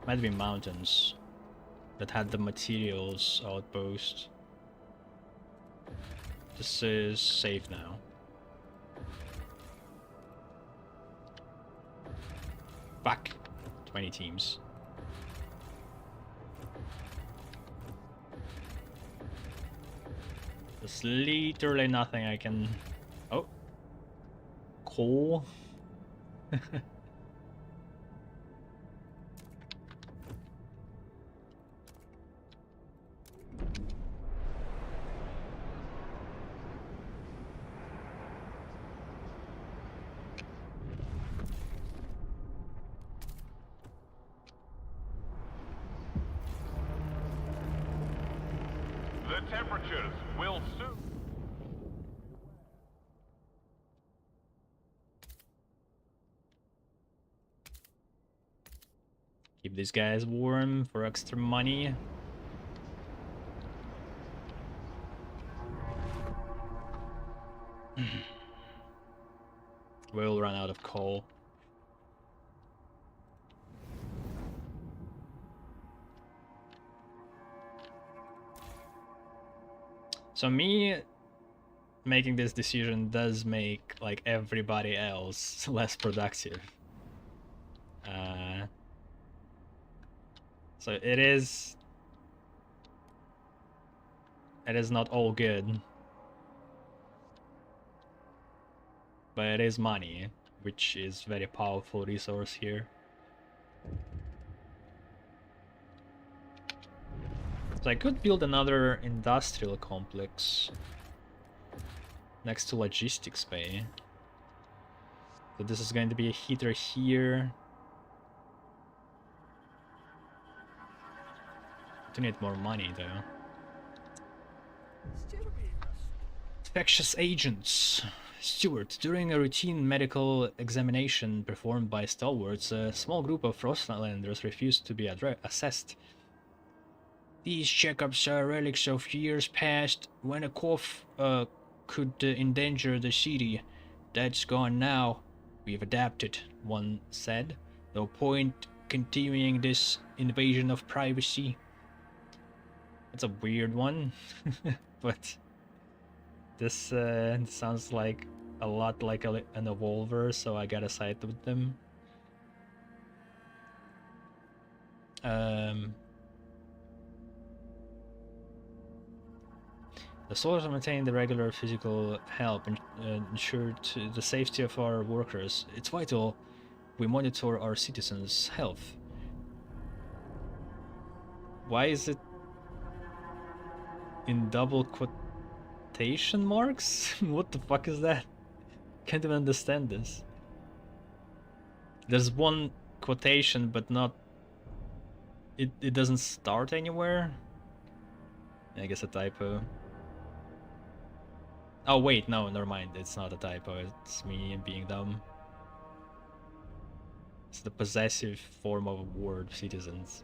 might be mountains, that had the materials outpost. This is safe now. Fuck. 20 teams. There's literally nothing I can... Oh. Coal. The temperatures will soon... Keep these guys warm for extra money. We'll run out of coal. So me making this decision does make like everybody else less productive. So it is not all good, but it is money, which is very powerful resource here. So I could build another industrial complex next to logistics bay. So this is going to be a heater here. Do need more money though. Infectious agents. Stewart, during a routine medical examination performed by Stalwarts, a small group of Frostlanders refused to be assessed. These checkups are relics of years past, when a cough could endanger the city. That's gone now. We've adapted, one said. No point continuing this invasion of privacy. It's a weird one, but this sounds like a lot like an evolver, so I gotta side with them. The soldiers maintain the regular physical help and ensure the safety of our workers. It's vital we monitor our citizens' health. Why is it in double quotation marks? What the fuck is that? Can't even understand this. There's one quotation, but not... It doesn't start anywhere? I guess a typo. Oh wait, no, never mind. It's not a typo. It's me being dumb. It's the possessive form of a word, citizens.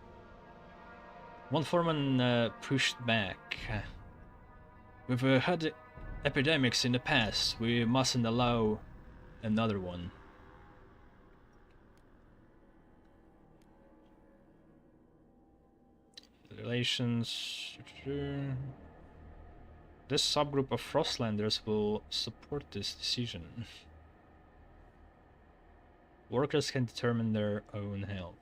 One foreman pushed back. We've had epidemics in the past. We mustn't allow another one. Relations... This subgroup of Frostlanders will support this decision. Workers can determine their own health.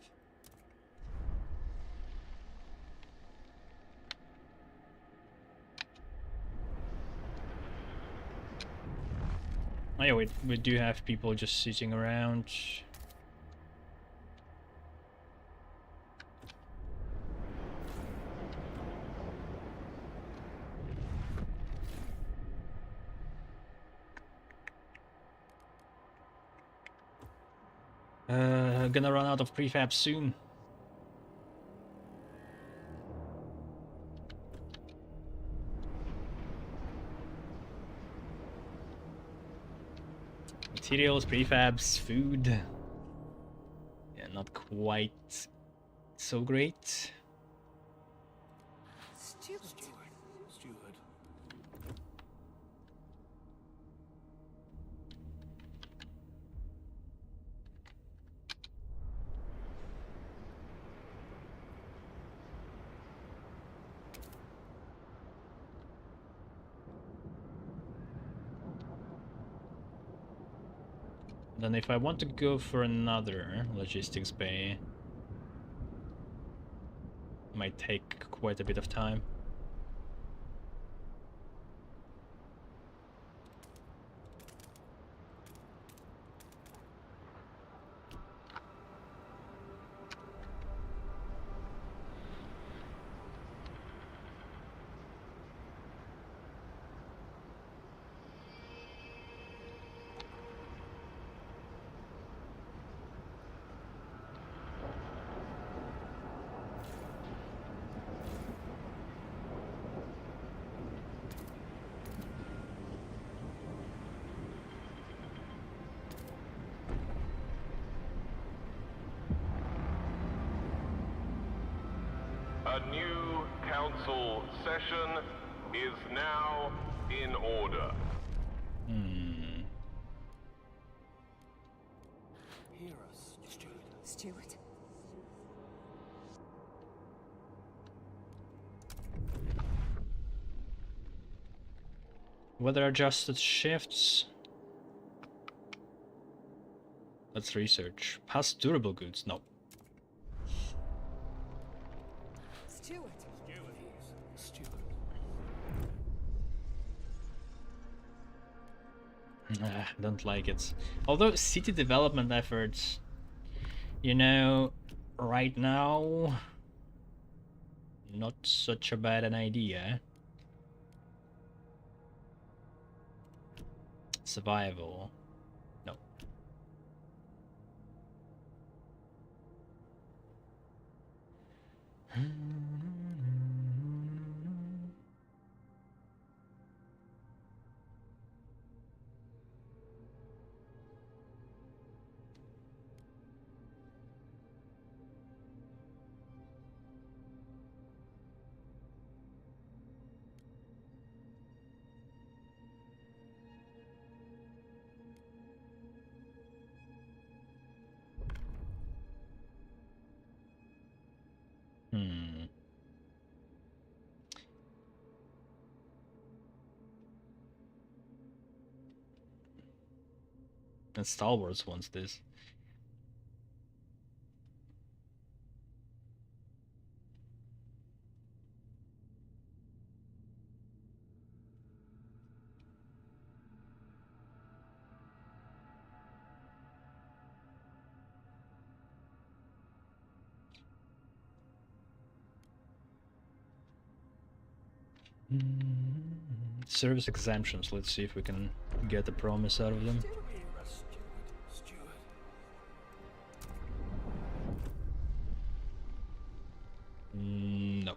Oh yeah, we do have people just sitting around. Gonna run out of prefab soon. Materials, prefabs, food. Yeah, not quite so great. Steward. Then if I want to go for another logistics bay, might take quite a bit of time. A new council session is now in order. Hear us, Steward. Steward. Weather adjusted shifts. Let's research. Past durable goods? No. Steward. Steward. Don't like it. Although city development efforts, you know, right now, not such a bad an idea. Survival. No. And Stalwart wants this. Service exemptions. Let's see if we can get a promise out of them. Hear us, Steward. No.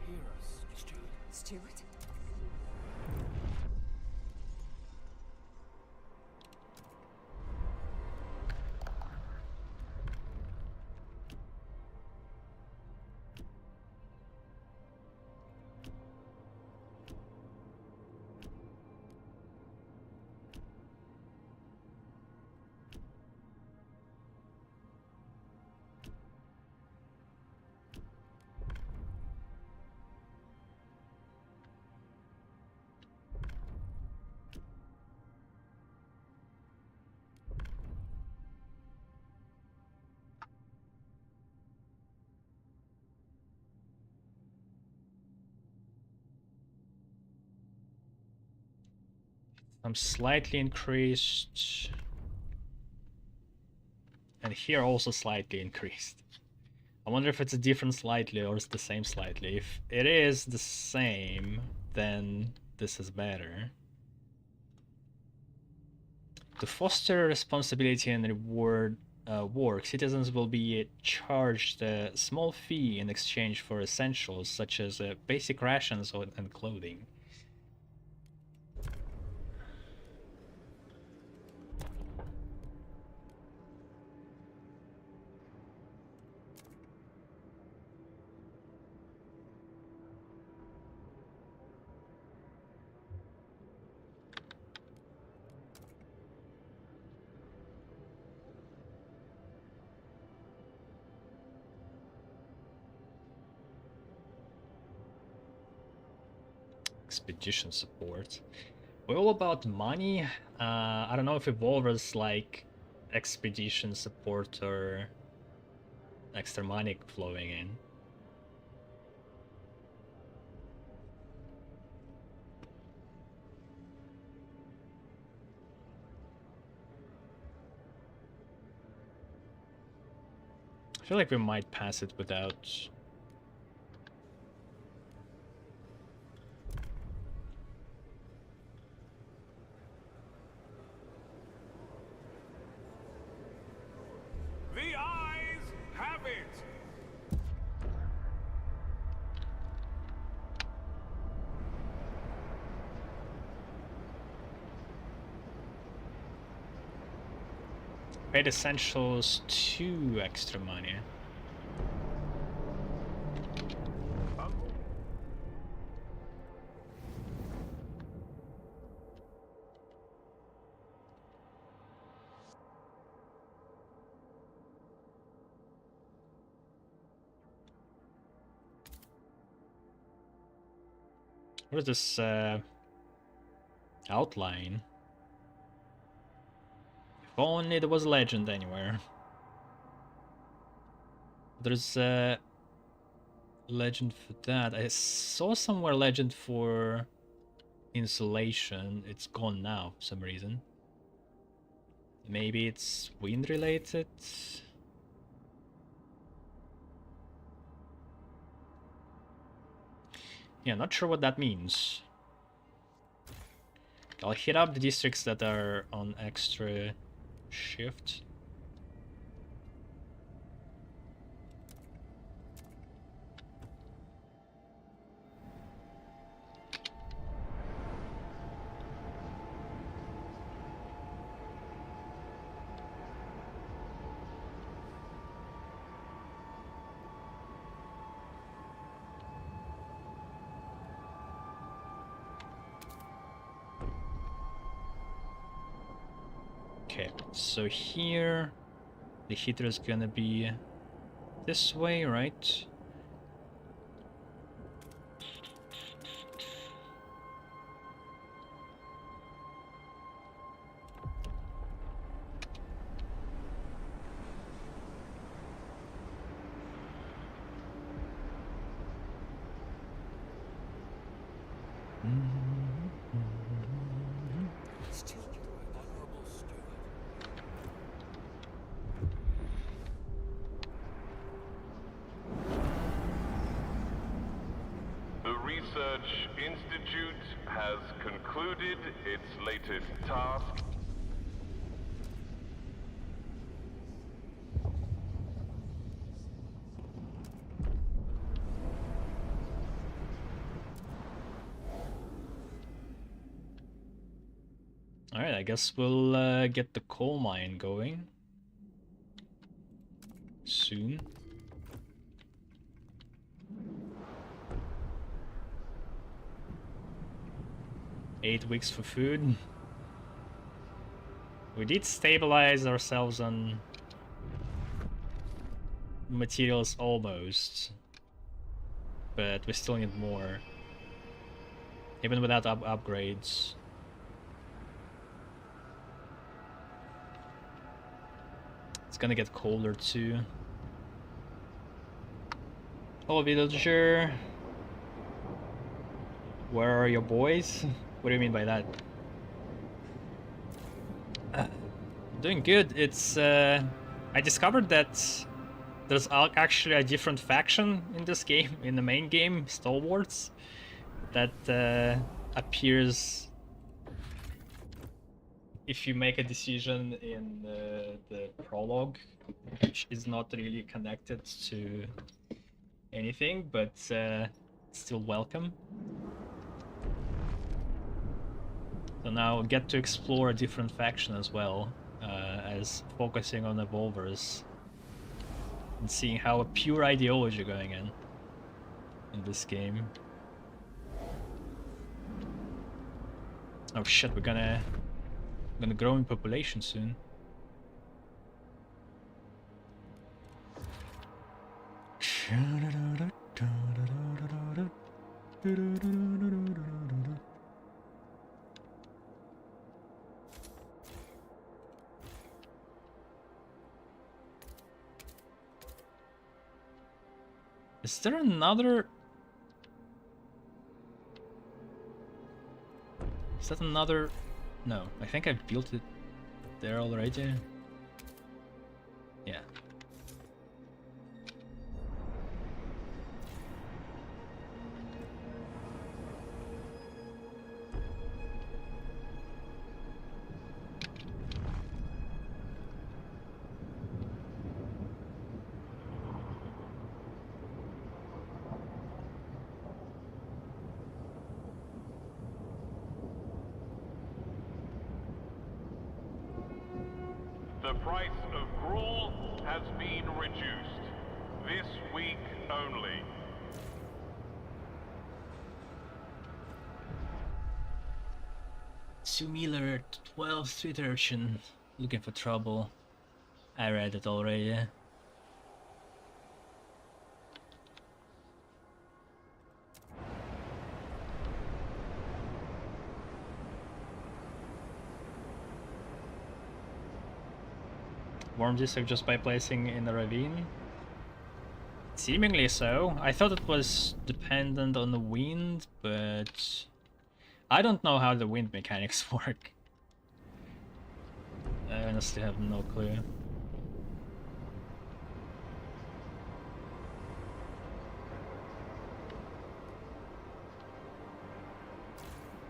Hear us, Steward. Steward. I'm slightly increased. And here also slightly increased. I wonder if it's a different slightly or it's the same slightly. If it is the same, then this is better. To foster responsibility and reward work, citizens will be charged a small fee in exchange for essentials such as basic rations and clothing. Expedition support. We're all about money. I don't know if evolvers like expedition support or extra money flowing in. I feel like we might pass it without. The eyes have it! Paid essentials 2 extra money. What is this outline? If only there was legend anywhere. There's a legend for that. I saw somewhere legend for insulation. It's gone now for some reason. Maybe it's wind related? Yeah, not sure what that means. I'll hit up the districts that are on extra shift. Okay, so here the heater is gonna be this way, right? Steward. Honorable steward. The Research Institute has concluded its latest task. Alright, I guess we'll get the coal mine going soon. Eight weeks for food. We did stabilize ourselves on materials almost, but we still need more, even without upgrades. It's gonna get colder too. Hello, villager. Where are your boys? What do you mean by that? Doing good. It's I discovered that there's actually a different faction in this game, in the main game, Stalwarts, that appears if you make a decision in the prologue, which is not really connected to anything, but still welcome. So now get to explore a different faction as well, as focusing on evolvers and seeing how a pure ideology going in this game. Oh shit, we're gonna grow in population soon. Is there another? Is that another? No, I think I built it there already. Yeah. The price of gruel has been reduced. This week only. Sue Miller, 12 Street Urchin, looking for trouble. I read it already. Warm district just by placing in the ravine? Seemingly so. I thought it was dependent on the wind, but I don't know how the wind mechanics work. I honestly have no clue.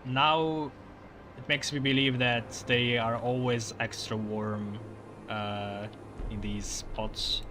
Now it makes me believe that they are always extra warm in these pots.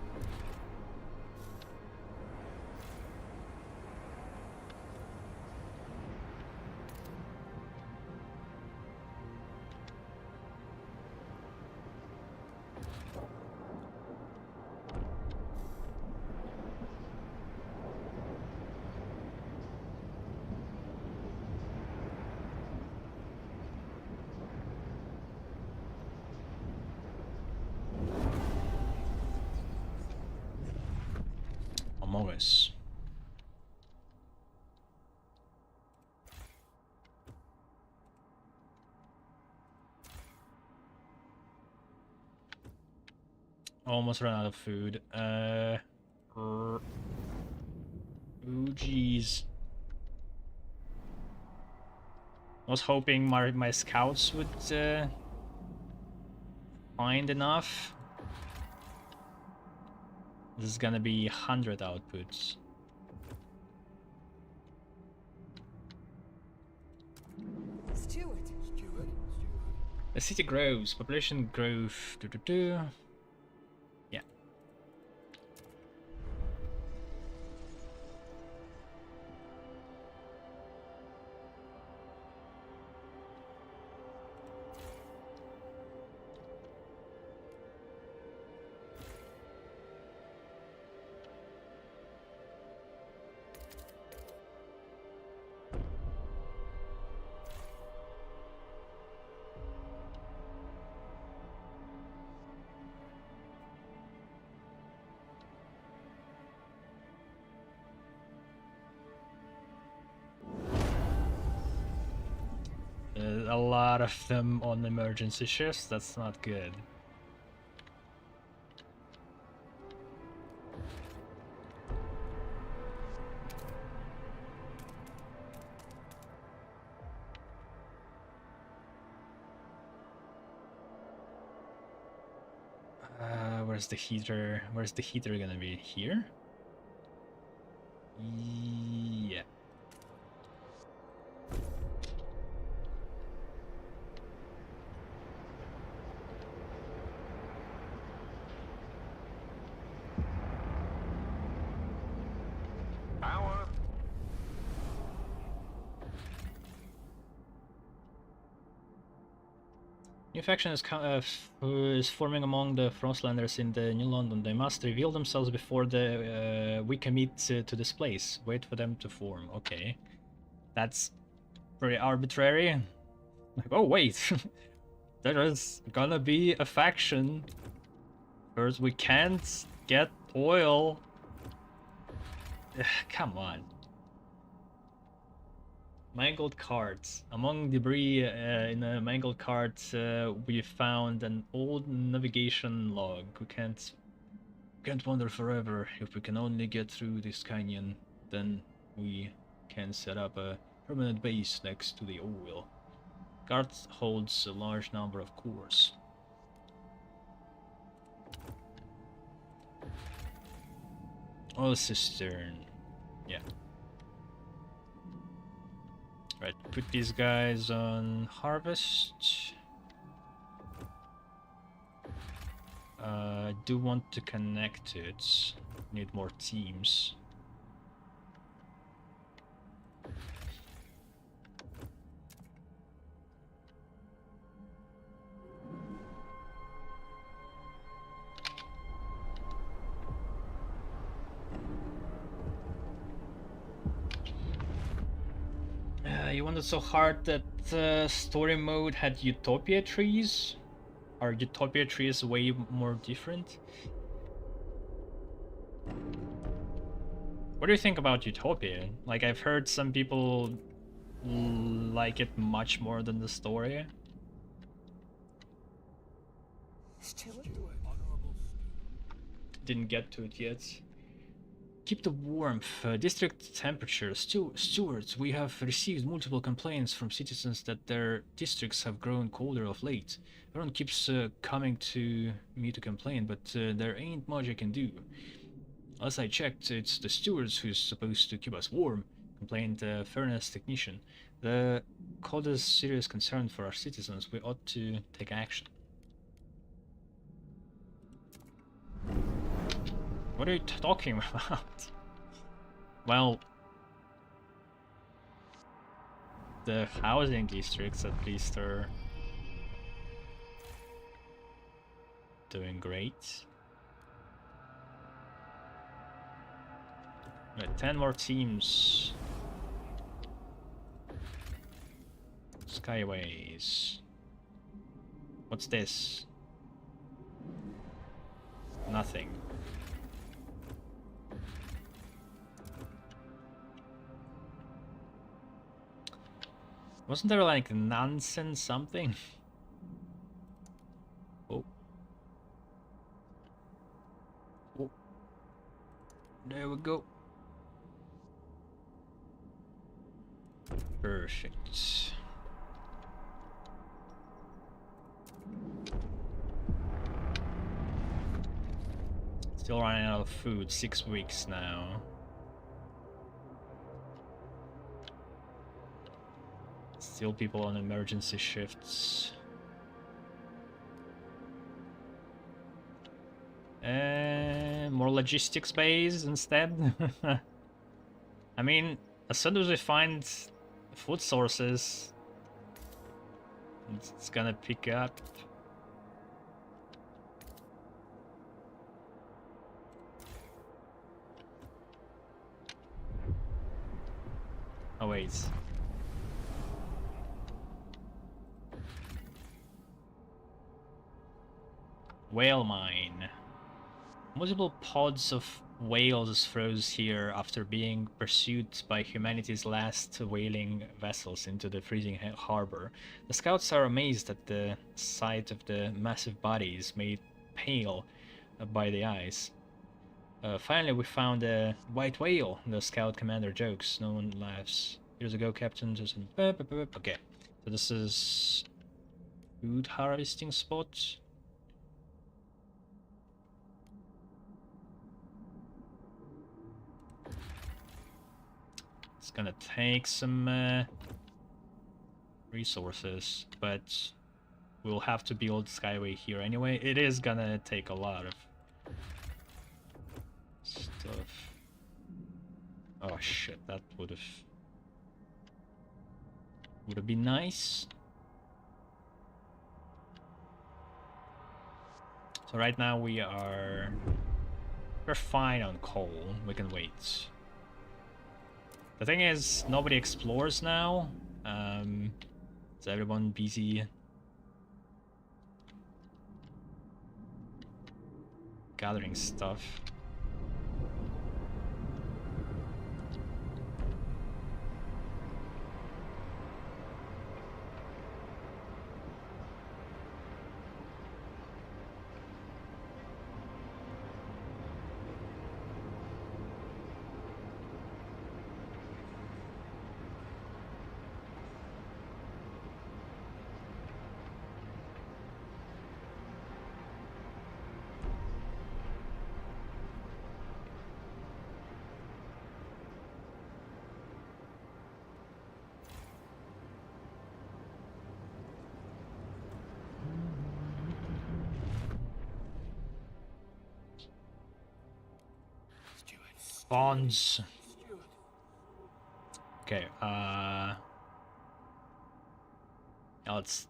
Among Us. Almost run out of food. Oh jeez. I was hoping my scouts would find enough. This is gonna be 100 outputs. Stewart. The city grows, population growth. Yeah. A lot of them on emergency shifts, that's not good. Where's the heater? Where's the heater gonna be? Here? Yeah. Power. New faction is forming among the Frostlanders in the New London. They must reveal themselves before we commit to this place. Wait for them to form. Okay. That's very arbitrary. Like, oh wait, there is gonna be a faction. First, we can't get oil. Come on. Mangled carts. Among debris in a mangled cart, we found an old navigation log. We can't can't wander forever. If we can only get through this canyon, then we can set up a permanent base next to the oil. Guard holds a large number of cores. Oil cistern. Yeah. Right, put these guys on harvest. I do want to connect it. Need more teams. You wanted so hard that story mode had Utopia trees? Are Utopia trees way more different? What do you think about Utopia? Like, I've heard some people like it much more than the story. Steward? Didn't get to it yet. Keep the warmth. District temperature. Stewards, we have received multiple complaints from citizens that their districts have grown colder of late. Everyone keeps coming to me to complain, but there ain't much I can do. As I checked, it's the stewards who's supposed to keep us warm, complained the furnace technician. The cold is serious concern for our citizens. We ought to take action. What are you talking about? Well, the housing districts at least are doing great. Right, 10 more teams. Skyways. What's this? Nothing. Wasn't there like nonsense something? Oh. Oh. There we go. Perfect. Still running out of food, 6 weeks now. Still people on emergency shifts. More logistics base instead. I mean, as soon as we find food sources, it's gonna pick up. Oh wait. Whale mine. Multiple pods of whales froze here after being pursued by humanity's last whaling vessels into the freezing harbor. The scouts are amazed at the sight of the massive bodies made pale by the ice. Finally, we found a white whale, the scout commander jokes. No one laughs. Years ago, Captain just... Okay, so this is food harvesting spot. It's gonna take some resources, but we'll have to build Skyway here anyway. It is gonna take a lot of stuff. Oh shit, that would have been nice. So right now we're fine on coal. We can wait. The thing is, nobody explores now. Is everyone busy gathering stuff? Bonds. Okay, yeah, let's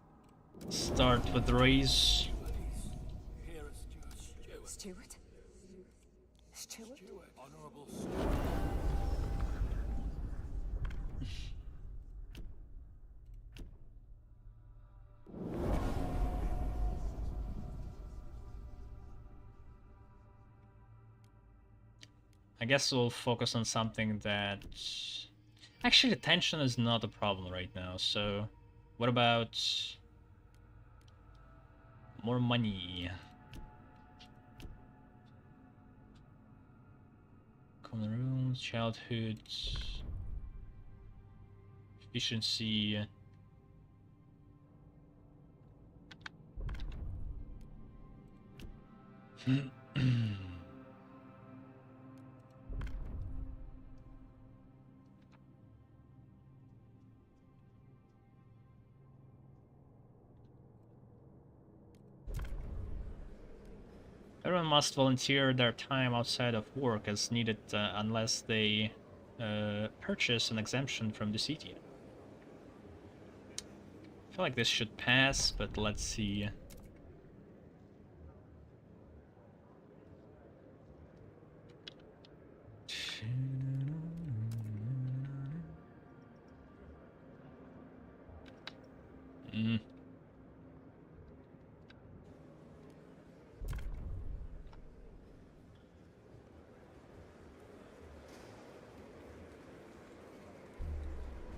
start with the race. Here is Stewart. Stewart? Stewart? Honorable Stewart. I guess we'll focus on something that... Actually, tension is not a problem right now, so... What about... more money? Common rules, childhood... efficiency... Everyone must volunteer their time outside of work as needed unless they purchase an exemption from the city. I feel like this should pass, but let's see. Mm.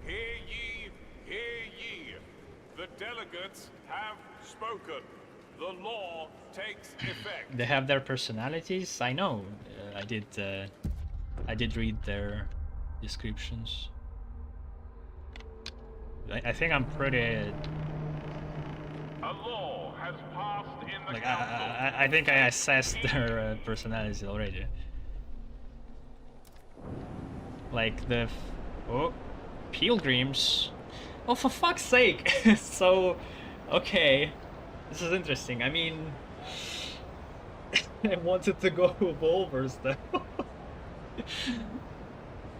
Hear ye, hear ye. The delegates have spoken. The law takes effect. They have their personalities. I know. I did read their descriptions. I think I'm pretty. A law has passed in the Like council. I think I assessed their personalities already. Like the oh, pilgrims. Oh, for fuck's sake! So, okay, this is interesting. I mean, I wanted to go Wolvers though.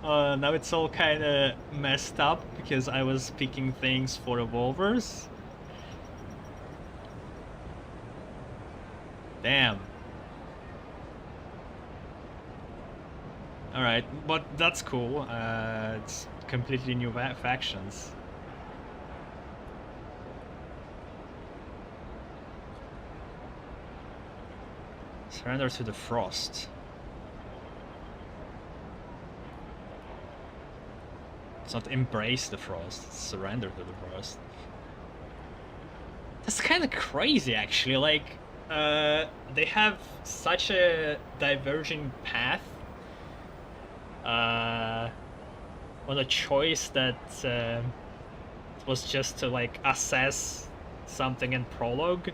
Now it's all kind of messed up because I was picking things for the Wolvers. Damn. Alright, but that's cool. It's completely new factions. Surrender to the Frost. It's not embrace the Frost, it's surrender to the Frost. That's kind of crazy, actually. Like, they have such a diverging path on a choice that was just to like assess something in prologue.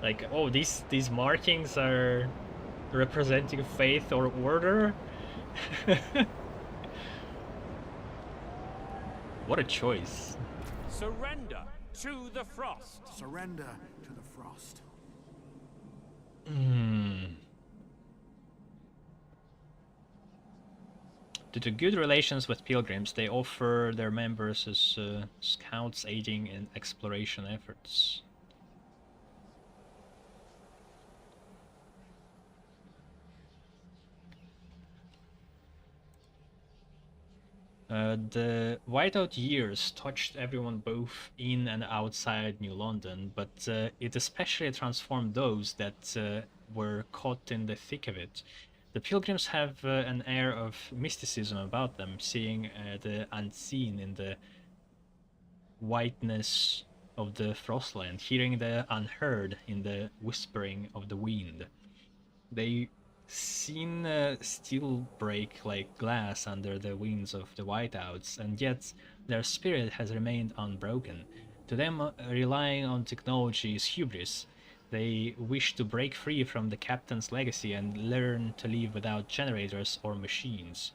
Like, oh, these markings are representing faith or order. What a choice. Surrender to the frost. Surrender to the frost. Due to good relations with pilgrims, they offer their members as scouts aiding in exploration efforts. The whiteout years touched everyone both in and outside New London, but it especially transformed those that were caught in the thick of it. The pilgrims have an air of mysticism about them, seeing the unseen in the whiteness of the frostland, hearing the unheard in the whispering of the wind. They seen steel break like glass under the wings of the whiteouts, and yet their spirit has remained unbroken. To them, relying on technology is hubris. They wish to break free from the captain's legacy and learn to live without generators or machines.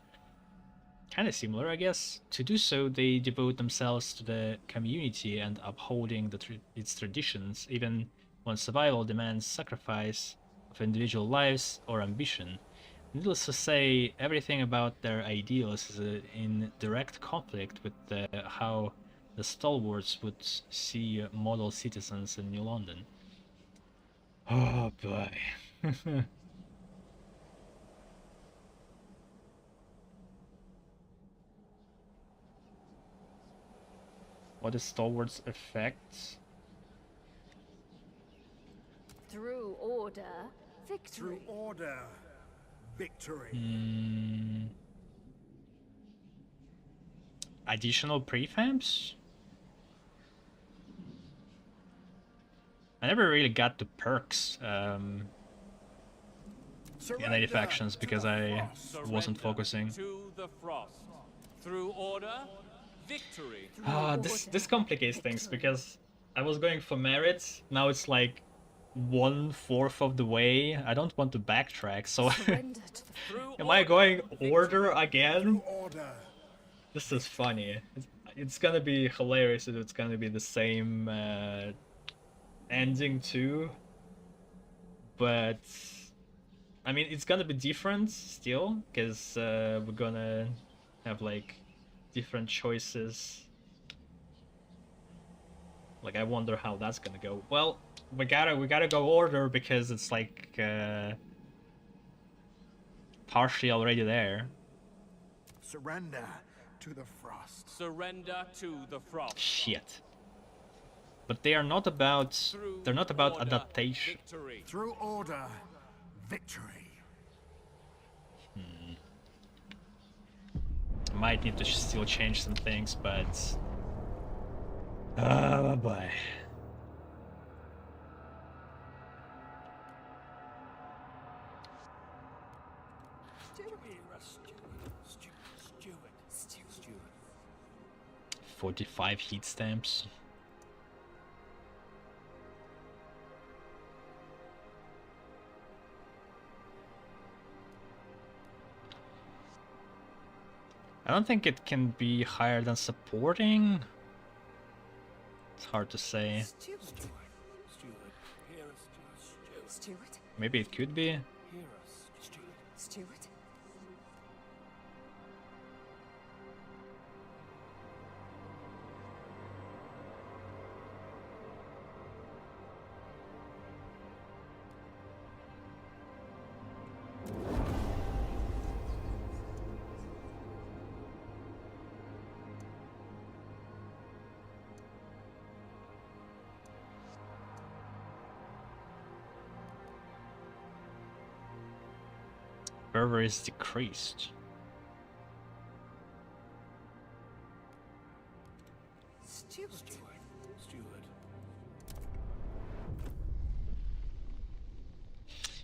Kinda similar, I guess. To do so, they devote themselves to the community and upholding its traditions, even when survival demands sacrifice of individual lives or ambition. Needless to say, everything about their ideals is in direct conflict with how the Stalwarts would see model citizens in New London. Oh boy. What is Stalwart's effect? Through order, victory. Through order, victory. Additional prefabs? I never really got the perks in any factions because I wasn't Surrender focusing. to the Frost. Through order, victory. This complicates things because I was going for merit, now it's like 1/4 of the way. I don't want to backtrack, so Surrender to the Through am I going order again? Order. This is funny. It's gonna be hilarious if it's gonna be the same ending too. But I mean, it's gonna be different still, because we're gonna have like different choices. Like, I wonder how that's gonna go. Well, we gotta go order because it's like partially already there. Surrender to the frost. Surrender to the Frost. Shit. But they are not about. Through They're not about order, adaptation. Victory. Through order, victory. Might need to still change some things, but. Oh boy. Hear us, Steward. 45 heat stamps. I don't think it can be higher than supporting. It's hard to say. Steward. Steward, hear us, Steward. Steward. Maybe it could be. Hear us, Steward. Steward. Fervor is decreased. Steward. Steward.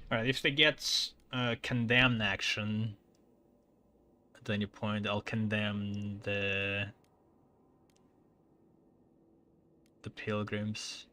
Alright, if they get condemn action at any point, I'll condemn the pilgrims.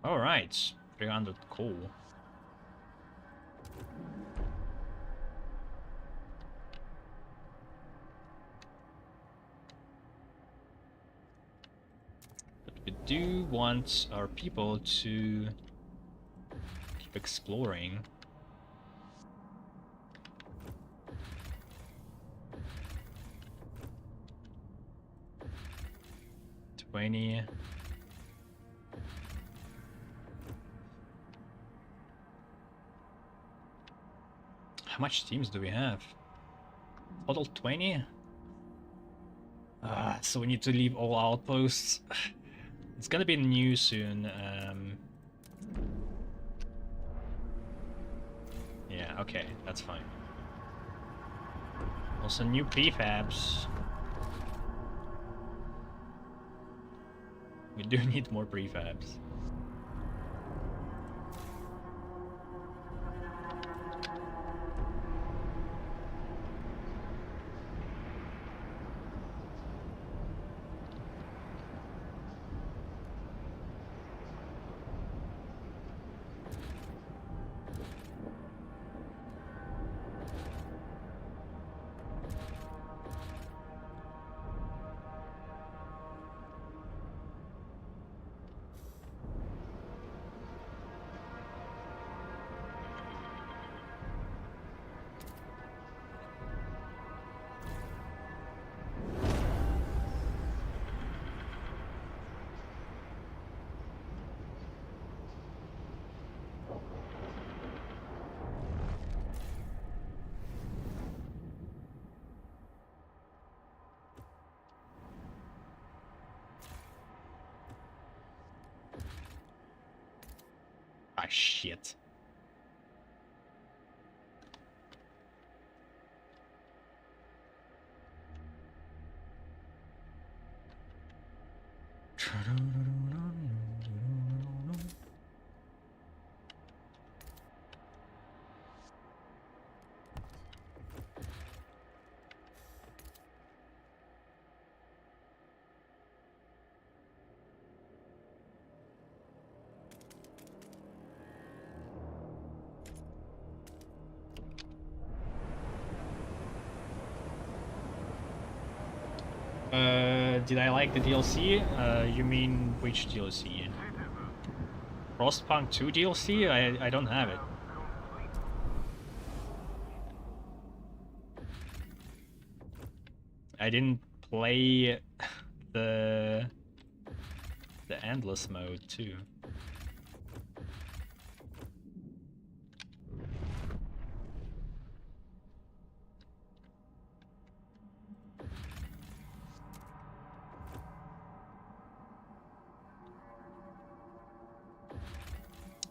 Alright, 300 cool. But we do want our people to keep exploring. $20. How much teams do we have? Total 20? So we need to leave all outposts. It's gonna be new soon. Yeah, okay, that's fine. Also new prefabs. We do need more prefabs. Ah, shit. Did I like the DLC? You mean which DLC? Frostpunk 2 DLC? I don't have it. I didn't play the endless mode too.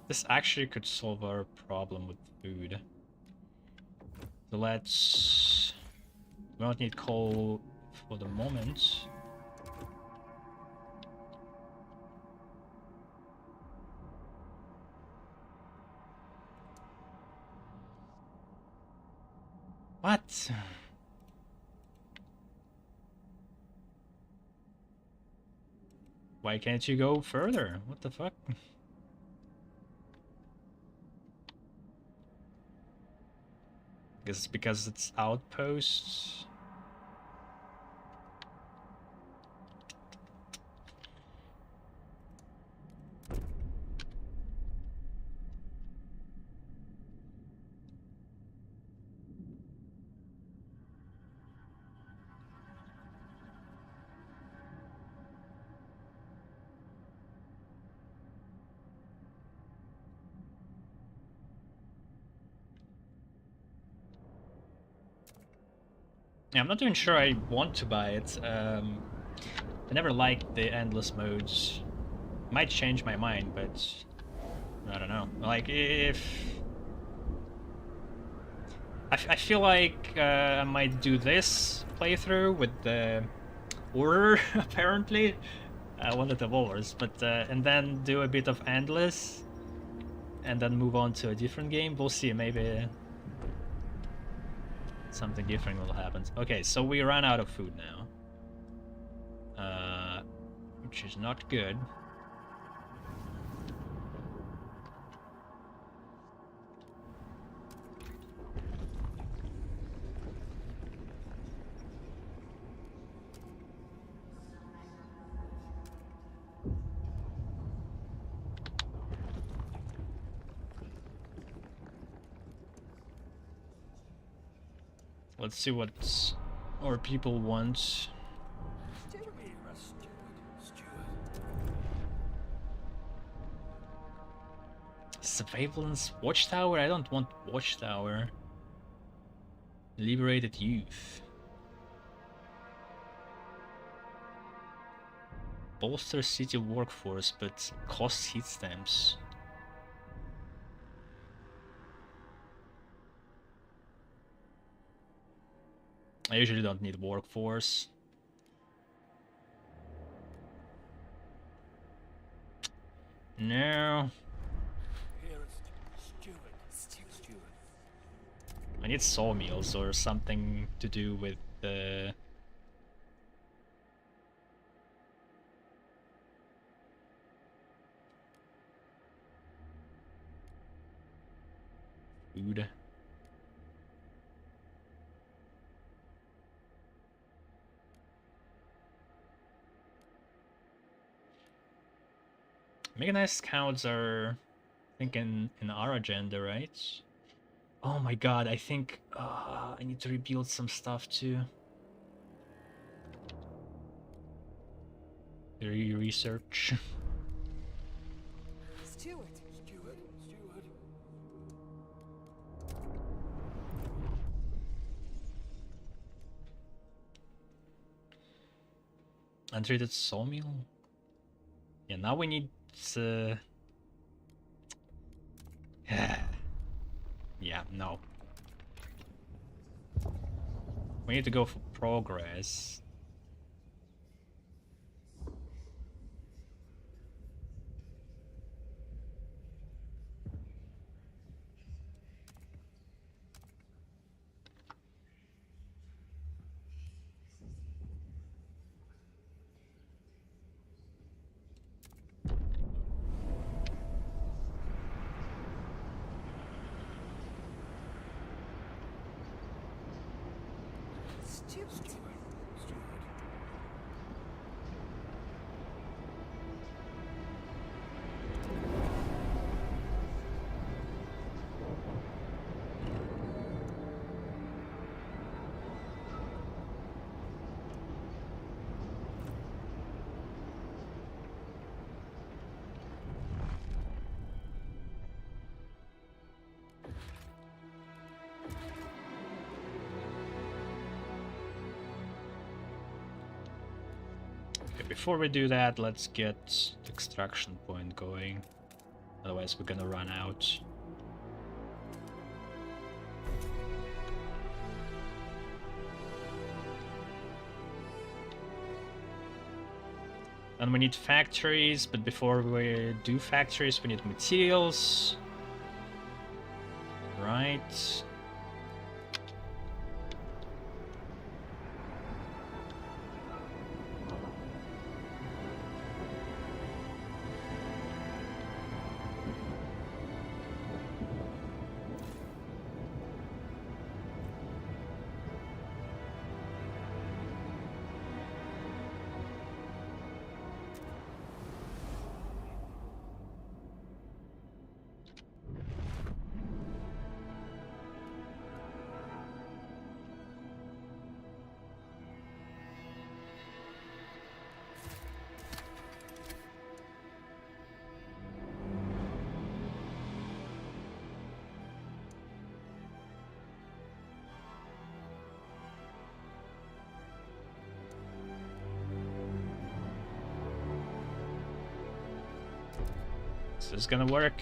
This actually could solve our problem with food. So let's... We don't need coal for the moment. What? Why can't you go further? What the fuck? Guess it's because it's outposts. Yeah, I'm not even sure I want to buy it. I never liked the endless modes. Might change my mind, but I don't know. Like, if... I feel like I might do this playthrough with the order, apparently. One of the wars, but and then do a bit of endless, and then move on to a different game. We'll see, maybe something different will happen. Okay, so we ran out of food now. Which is not good. Let's see what our people want. Surveillance watchtower? I don't want watchtower. Liberated youth. Bolster city workforce, but costs heat stamps. I usually don't need workforce. No. Hearest, steward. I need sawmills or something to do with the... food. Mechanized scouts are, I think, in our agenda, right? Oh my god, I think I need to rebuild some stuff too. Research. Steward. Steward. Untreated sawmill? Yeah, now we need yeah, no. We need to go for progress. Steward. Okay, before we do that, let's get the extraction point going. Otherwise we're gonna run out. And we need factories, but before we do factories, we need materials. Right. Is this gonna work?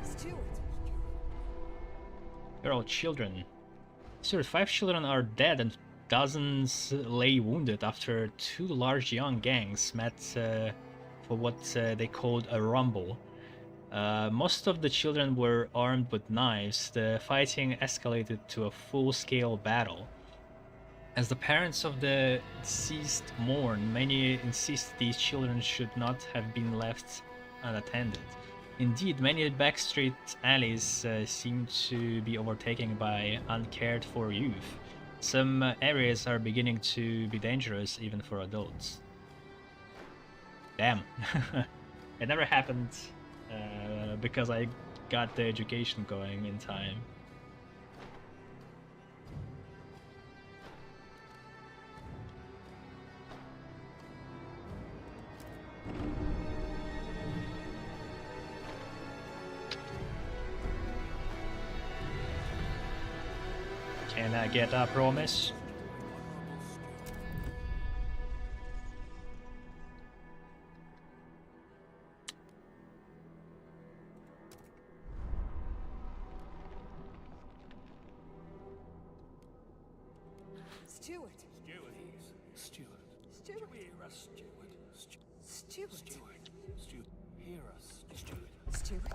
Steward. They're all children. Sir, 5 children are dead and dozens lay wounded after 2 large young gangs met for what they called a rumble. Most of the children were armed with knives. The fighting escalated to a full-scale battle. As the parents of the deceased mourn, many insist these children should not have been left unattended. Indeed, many backstreet alleys seem to be overtaken by uncared-for youth. Some areas are beginning to be dangerous even for adults. Damn. It never happened because I got the education going in time. Can I get a promise? Steward. Steward. Steward. Steward. Hear us, steward. Steward. Steward. Steward. Hear us, steward. Steward.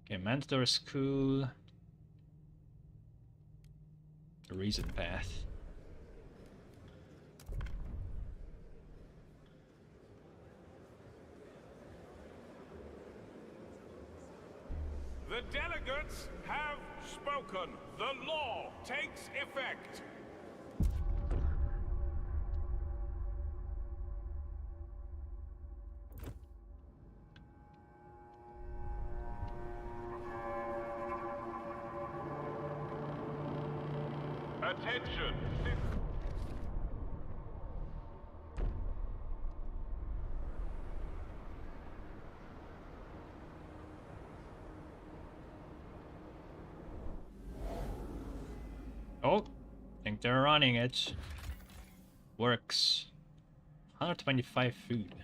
Okay, Mandatory School. The Reason Path. The delegates have spoken. The law takes effect. Attention. Oh, think they're running it. Works. 125 food.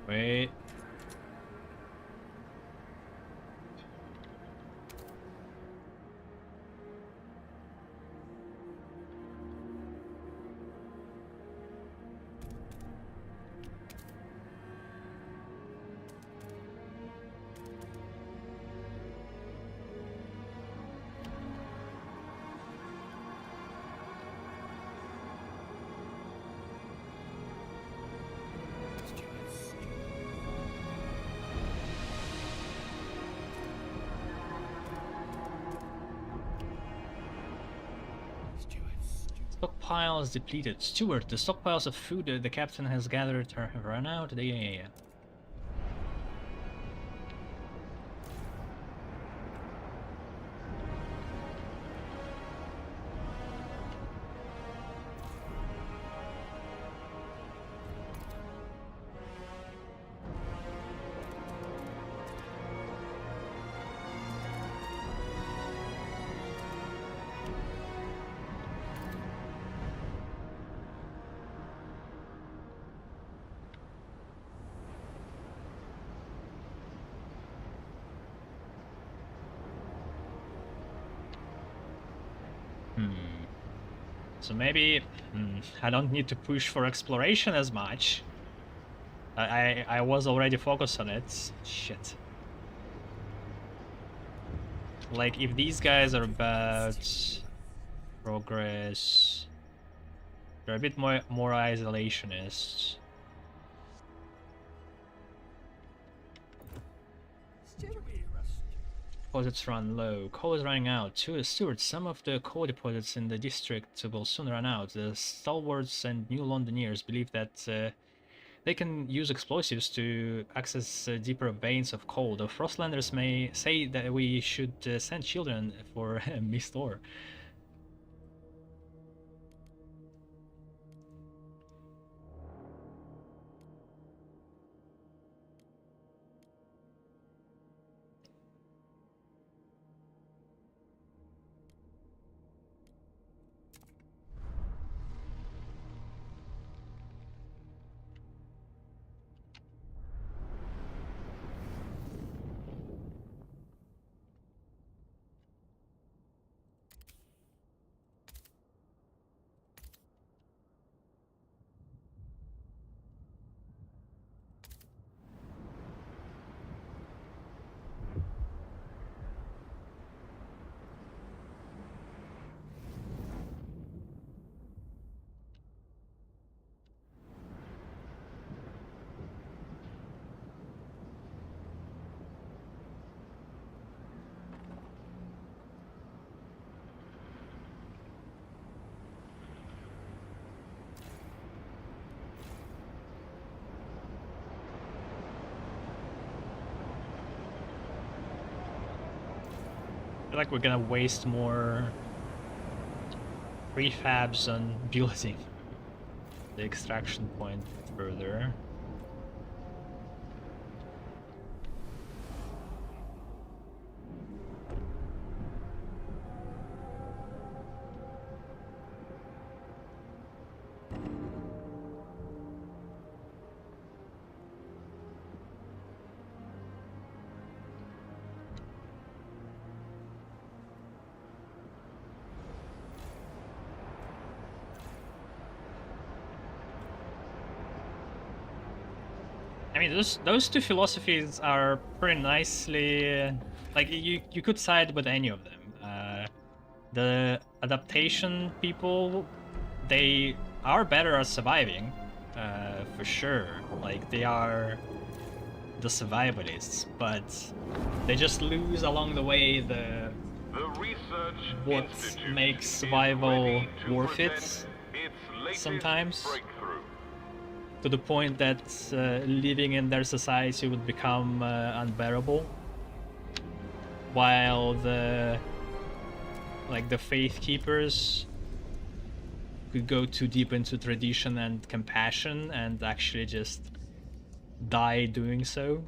Wait. Stockpile is depleted. Steward, the stockpiles of food the captain has gathered have run out. Yeah. So maybe I don't need to push for exploration as much. I was already focused on it. Shit. Like if these guys are about progress, they're a bit more isolationists. Steward. deposits run low. Coal is running out. Stewart, some of the coal deposits in the district will soon run out. The Stalwarts and New Londoners believe that they can use explosives to access deeper veins of coal. The Frostlanders may say that we should send children for missed ore. I feel like we're gonna waste more prefabs on building the extraction point further. I mean, those two philosophies are pretty nicely, like you could side with any of them. The adaptation people, they are better at surviving, for sure. Like they are the survivalists, but they just lose along the way The research what institute makes is survival ready to worth it present its latest sometimes. breakthrough. To the point that living in their society would become unbearable, while the faith keepers could go too deep into tradition and compassion and actually just die doing so.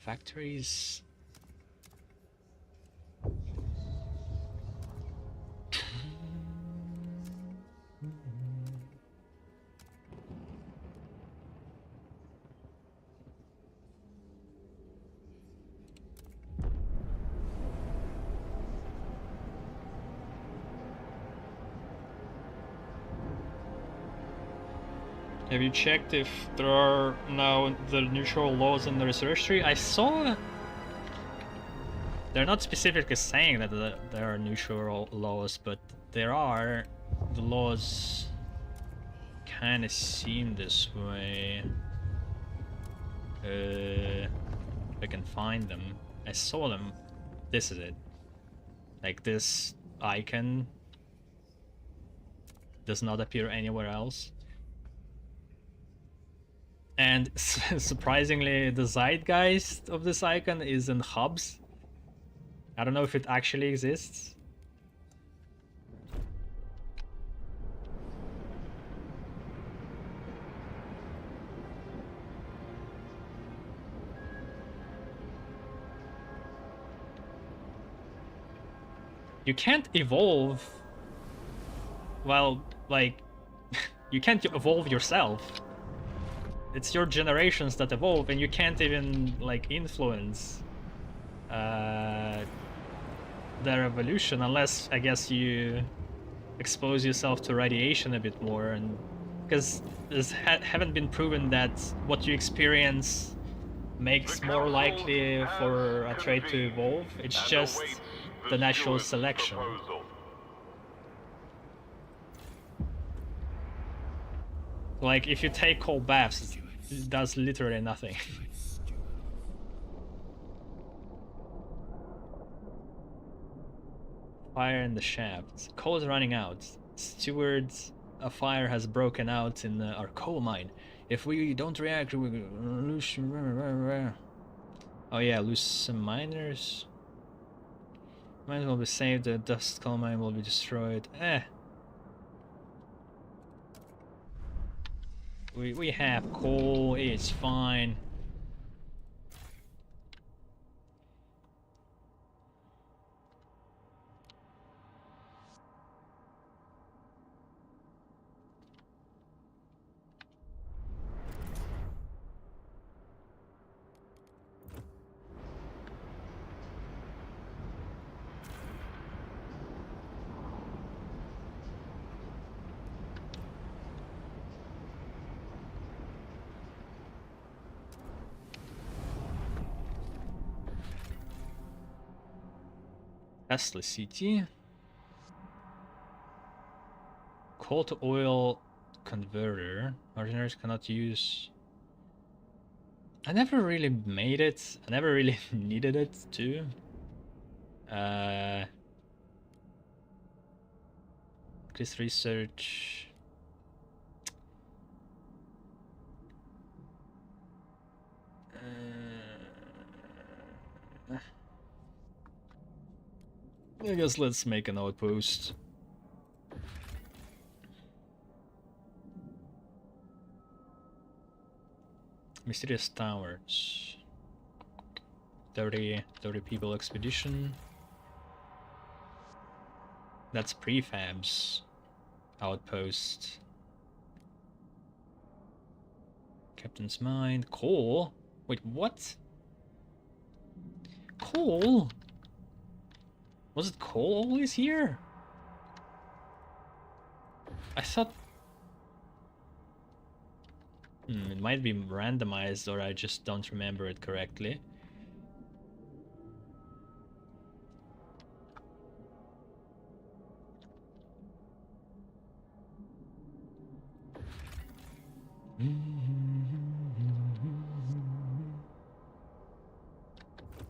Factories. Have you checked if there are now the neutral laws in the research tree? I saw... They're not specifically saying that there are neutral laws, but there are. The laws kind of seem this way. If I can find them. I saw them. This is it. Like this icon does not appear anywhere else. And surprisingly, the zeitgeist of this icon is in hubs. I don't know if it actually exists. You can't evolve. Well, like, you can't evolve yourself. It's your generations that evolve, and you can't even, like, influence their evolution unless, I guess, you expose yourself to radiation a bit more, and because it haven't been proven that what you experience makes more likely for a trait to evolve. It's just the natural selection. Like, if you take cold baths, it does literally nothing. Fire in the shaft. Coal is running out. Steward, a fire has broken out in our coal mine. If we don't react, we lose. Oh yeah, lose some miners. Mines will be saved. The dust coal mine will be destroyed. We have coal. It's fine. Tesla City. Coal to oil converter. Ordinary cannot use. I never really made it. I never really needed it too. Increase research. I guess let's make an outpost. Mysterious towers. 30 people expedition. That's prefabs. Outpost. Captain's mind. Coal? Wait, what? Coal? Was it coal always here? I thought... it might be randomized, or I just don't remember it correctly.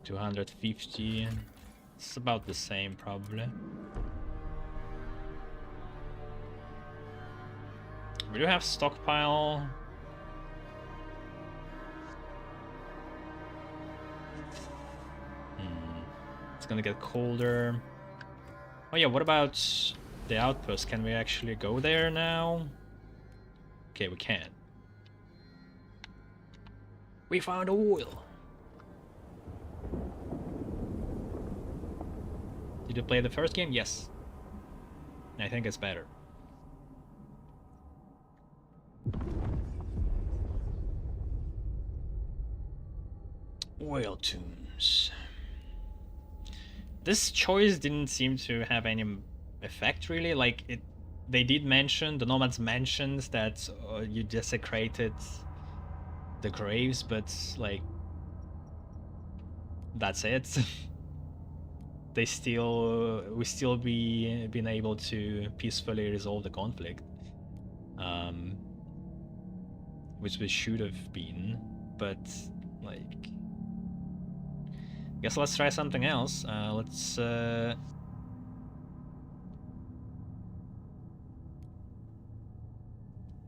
$250. It's about the same, probably. We do have stockpile. It's gonna get colder. Oh yeah, what about the outpost? Can we actually go there now? Okay, we can. We found oil. Did you play the first game? Yes. I think it's better. Oil tombs. This choice didn't seem to have any effect, really. Like, they did mention, the nomads mentioned that you desecrated the graves, but like, that's it. We still been able to peacefully resolve the conflict, which we should have been, but like, guess let's try something else. Let's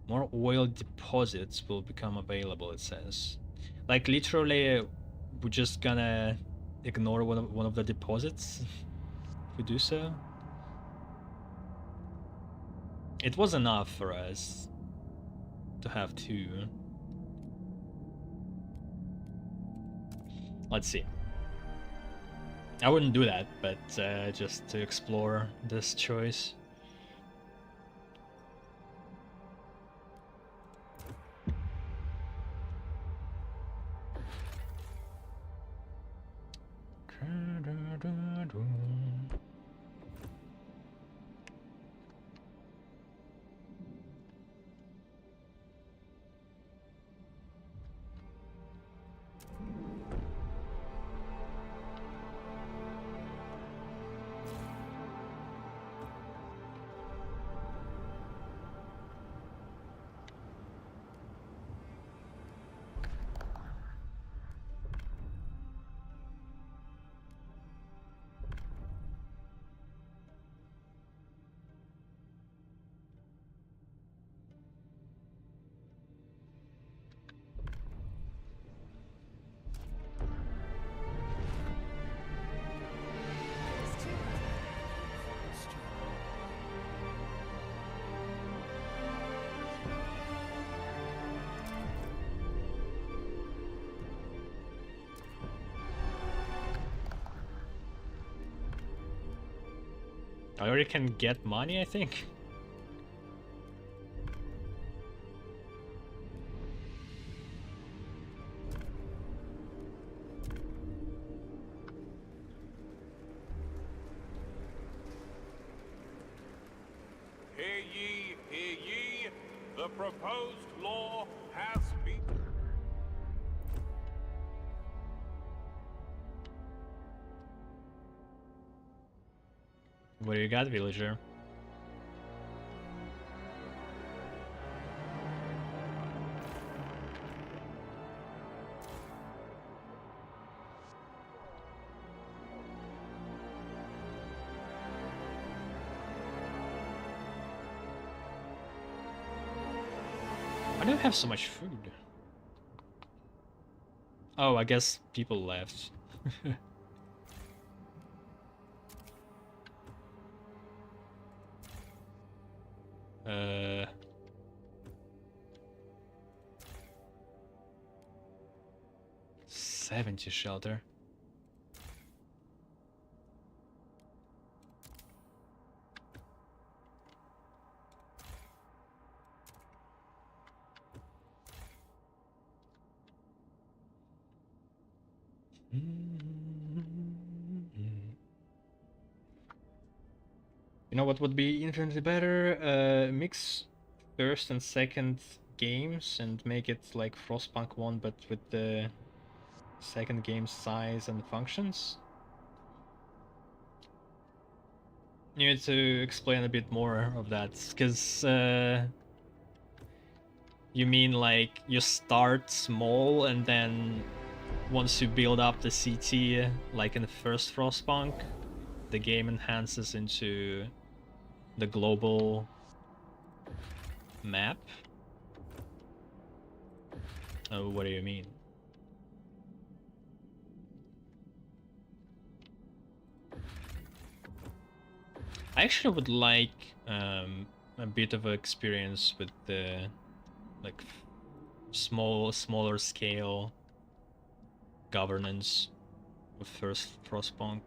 more oil deposits will become available, it says. Like, literally, we're just gonna ignore one of the deposits if we do so. It was enough for us to have two. Let's see. I wouldn't do that, but just to explore this choice. I already can get money, I think. Hear ye, hear ye. The proposed law has been... What do you got, villager? Why do I have so much food? Oh, I guess people left. uh... 70 shelter. You know what would be infinitely better? Mix first and second games and make it like Frostpunk 1 but with the second game size and functions. You need to explain a bit more of that, because you mean like you start small and then once you build up the CT, like in the first Frostpunk, the game enhances into the global map? Oh, what do you mean? I actually would like a bit of experience with the like smaller scale governance of first Frostpunk.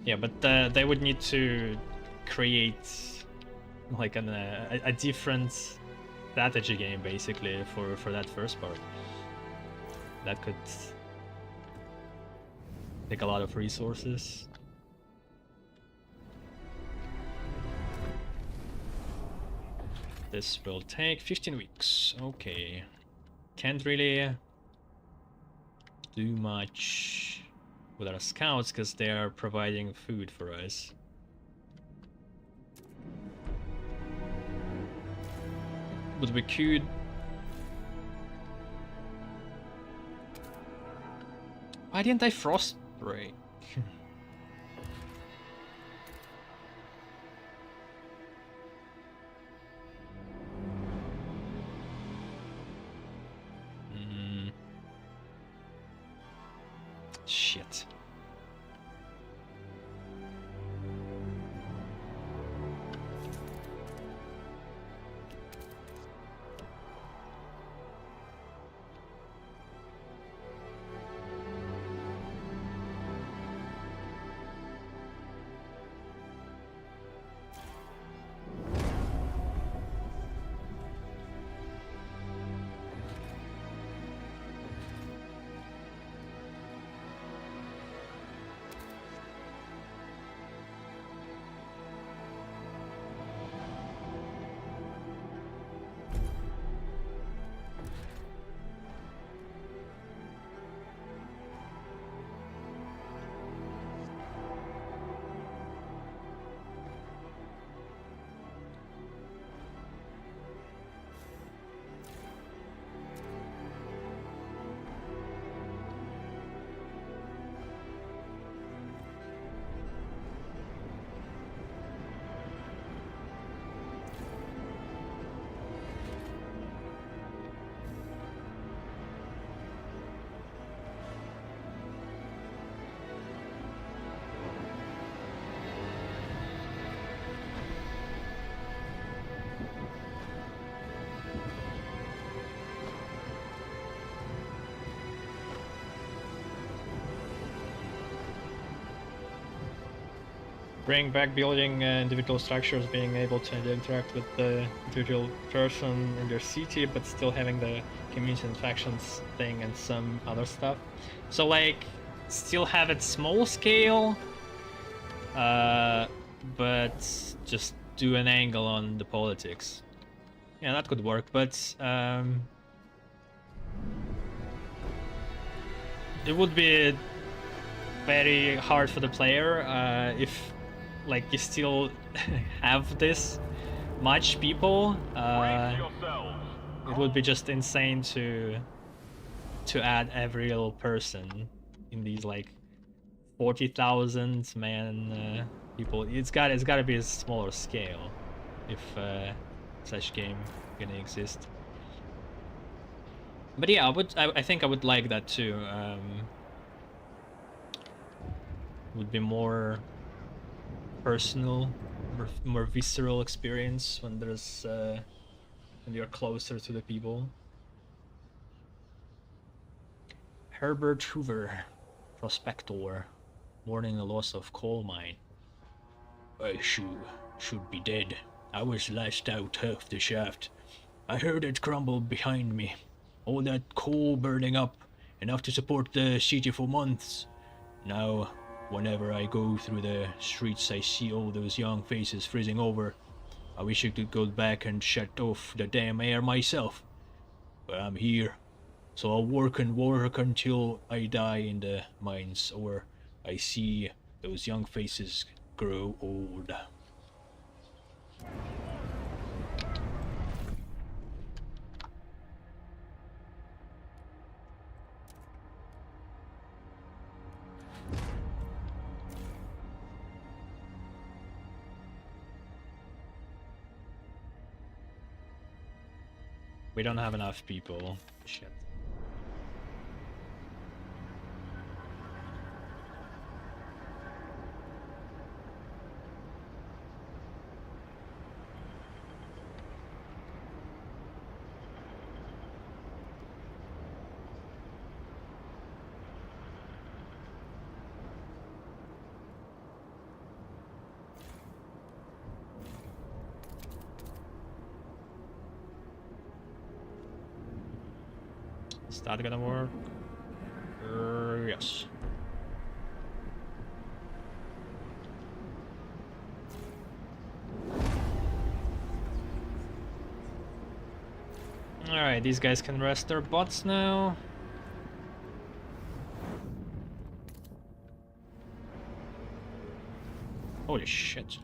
Yeah, but they would need to create like a different strategy game basically for that first part. That could take a lot of resources. This will take 15 weeks. Okay. Can't really do much with our scouts because they are providing food for us. But we could... Why didn't I frost break? Shit. bring back building individual structures, being able to interact with the individual person in their city, but still having the community and factions thing and some other stuff. So like, still have it small scale, but just do an angle on the politics. Yeah, that could work, but it would be very hard for the player if like you still have this much people. Brace yourselves. It would be just insane to add every little person in these like 40,000 man people. It's got to be a smaller scale if such game gonna exist. But yeah, I think I would like that too. Would be more personal, more visceral experience when there's when you're closer to the people. Herbert Hoover, prospector, mourning the loss of coal mine. I should be dead. I was last out of the shaft. I heard it crumble behind me. All that coal burning up, enough to support the city for months. Now, whenever I go through the streets, I see all those young faces freezing over. I wish I could go back and shut off the damn air myself. But I'm here, so I'll work and work until I die in the mines, or I see those young faces grow old. We don't have enough people. Shit. Is that gonna work? Yes. Alright, these guys can rest their butts now. Holy shit.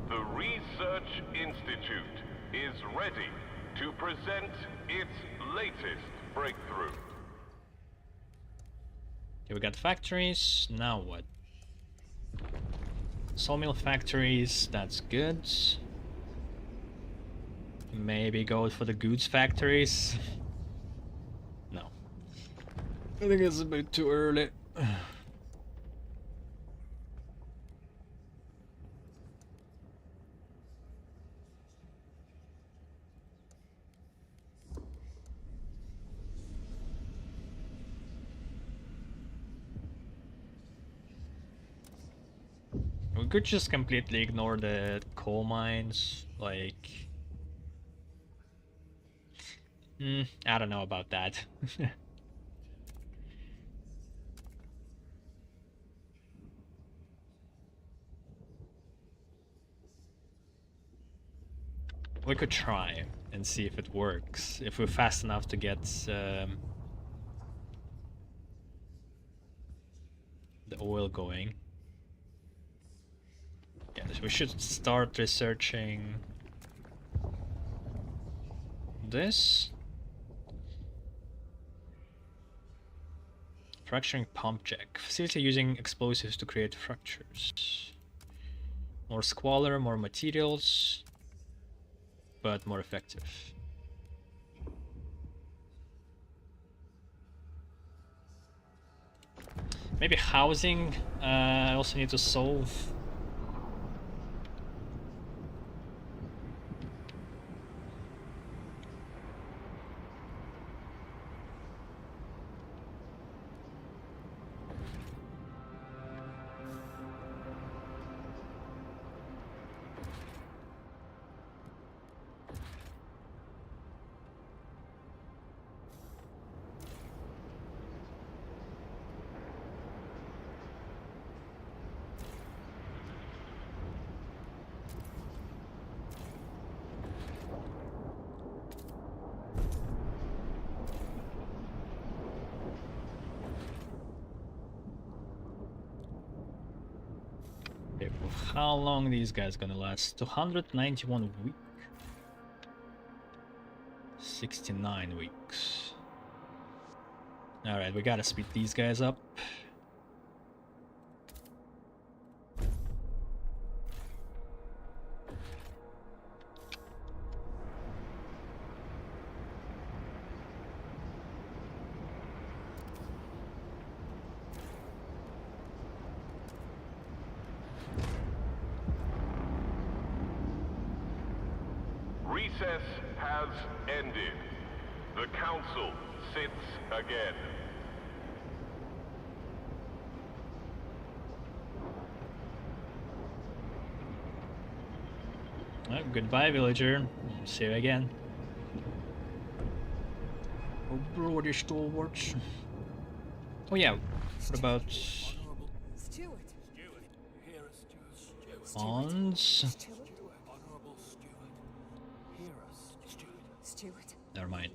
The Research Institute is ready to present its latest breakthrough. Okay, we got factories. Now what? Sawmill factories, that's good. Maybe go for the goods factories. No. I think it's a bit too early. We could just completely ignore the coal mines, like... I don't know about that. We could try and see if it works. If we're fast enough to get the oil going. Yeah, so we should start researching this. Fracturing pump jack. Facility using explosives to create fractures. More squalor, more materials, but more effective. Maybe housing. I also need to solve. Okay, for how long these guys gonna last? 291 a week. 69 weeks. Alright, we gotta speed these guys up. Recess has ended. The council sits again. Well, goodbye, villager. See you again. Oh, bloody stalwarts. Oh yeah, what about Honorable Stewart. Steward. Hear us, Steward. Steward. bonds? Stewart. Honorable Steward. Hear us, Steward. Stewart. Never mind.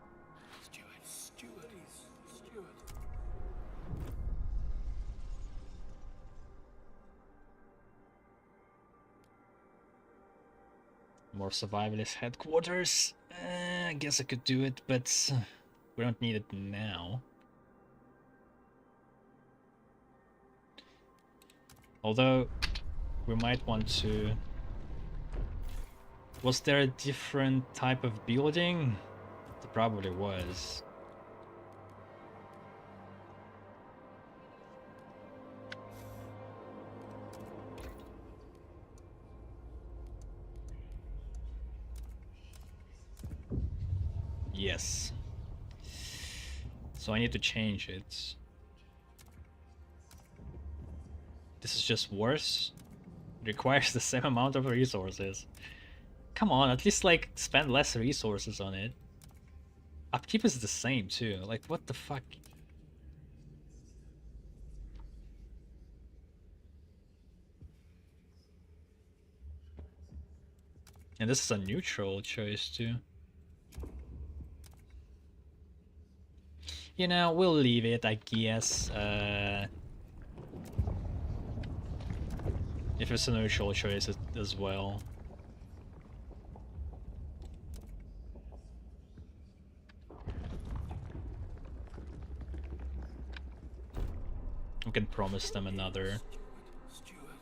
Steward. Steward. Steward. More survivalist headquarters. I guess I could do it, but we don't need it now. Although, we might want to... Was there a different type of building? There probably was. Yes. So I need to change it. This is just worse. It requires the same amount of resources. Come on, at least like spend less resources on it. Upkeep is the same too. Like what the fuck? And this is a neutral choice too. You know, we'll leave it, I guess. If it's a neutral choice as well. We can promise them another. Steward.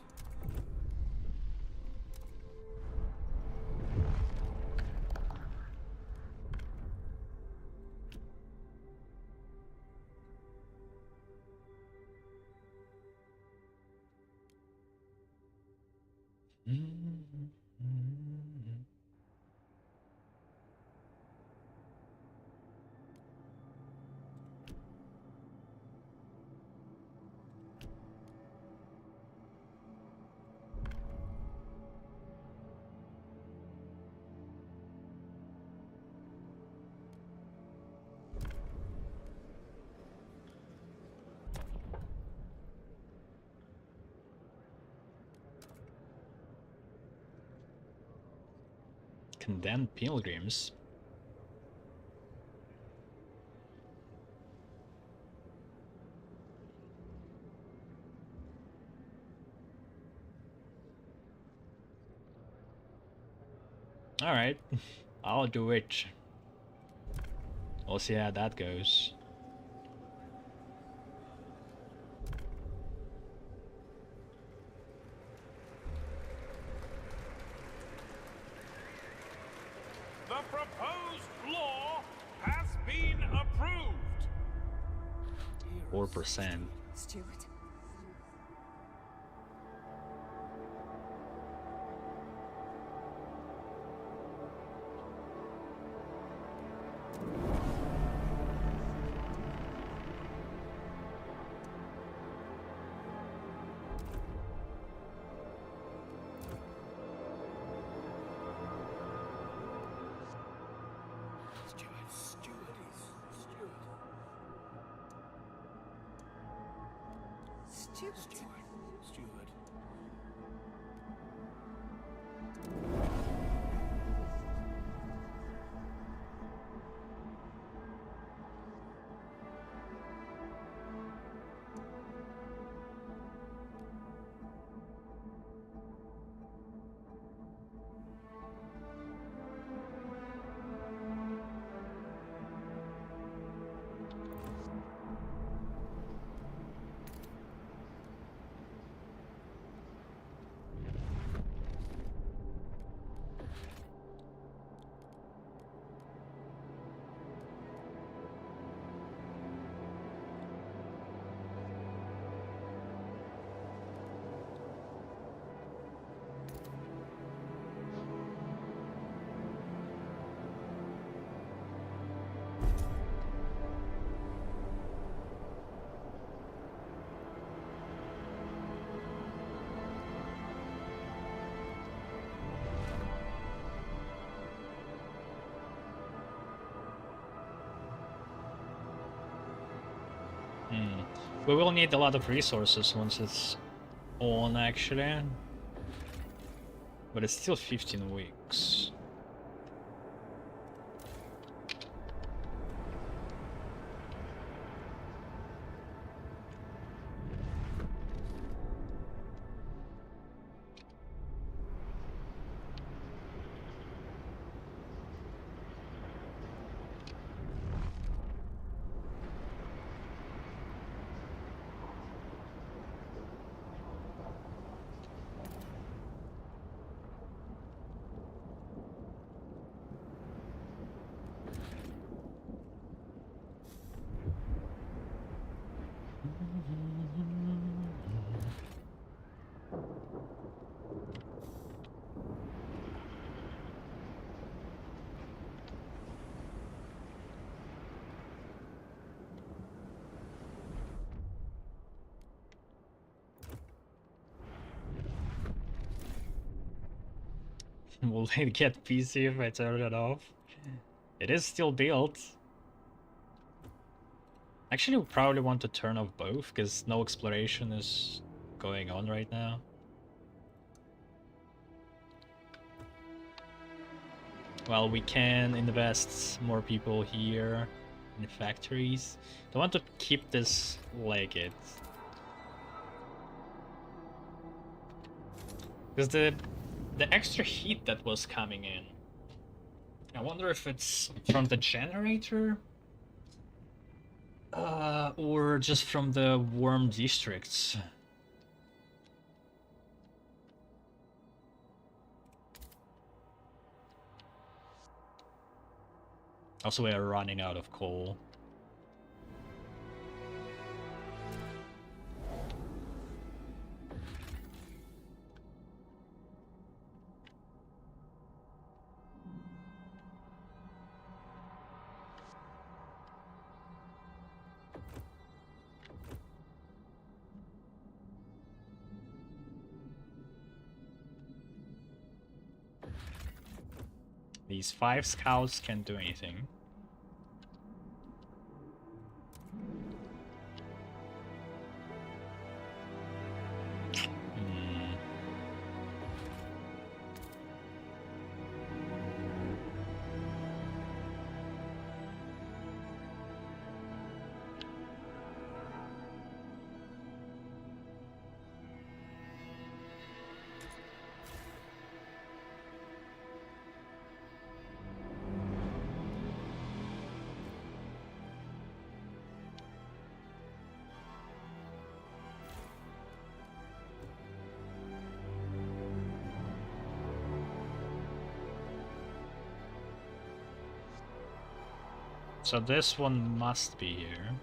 Condemned pilgrims. Alright, I'll do it. We'll see how that goes. The proposed law has been approved. 4%. Stewart. Steward, stewardess, steward. Stewart. Steward, steward. We will need a lot of resources once it's on, actually. But it's still 15 weeks. Will it get PC if I turn it off? It is still built. Actually, we probably want to turn off both, because no exploration is going on right now. Well, we can invest more people here in the factories. I want to keep this like it. Because the extra heat that was coming in, I wonder if it's from the generator or just from the warm districts. Also, we are running out of coal. These 5 scouts can't do anything. So this one must be here.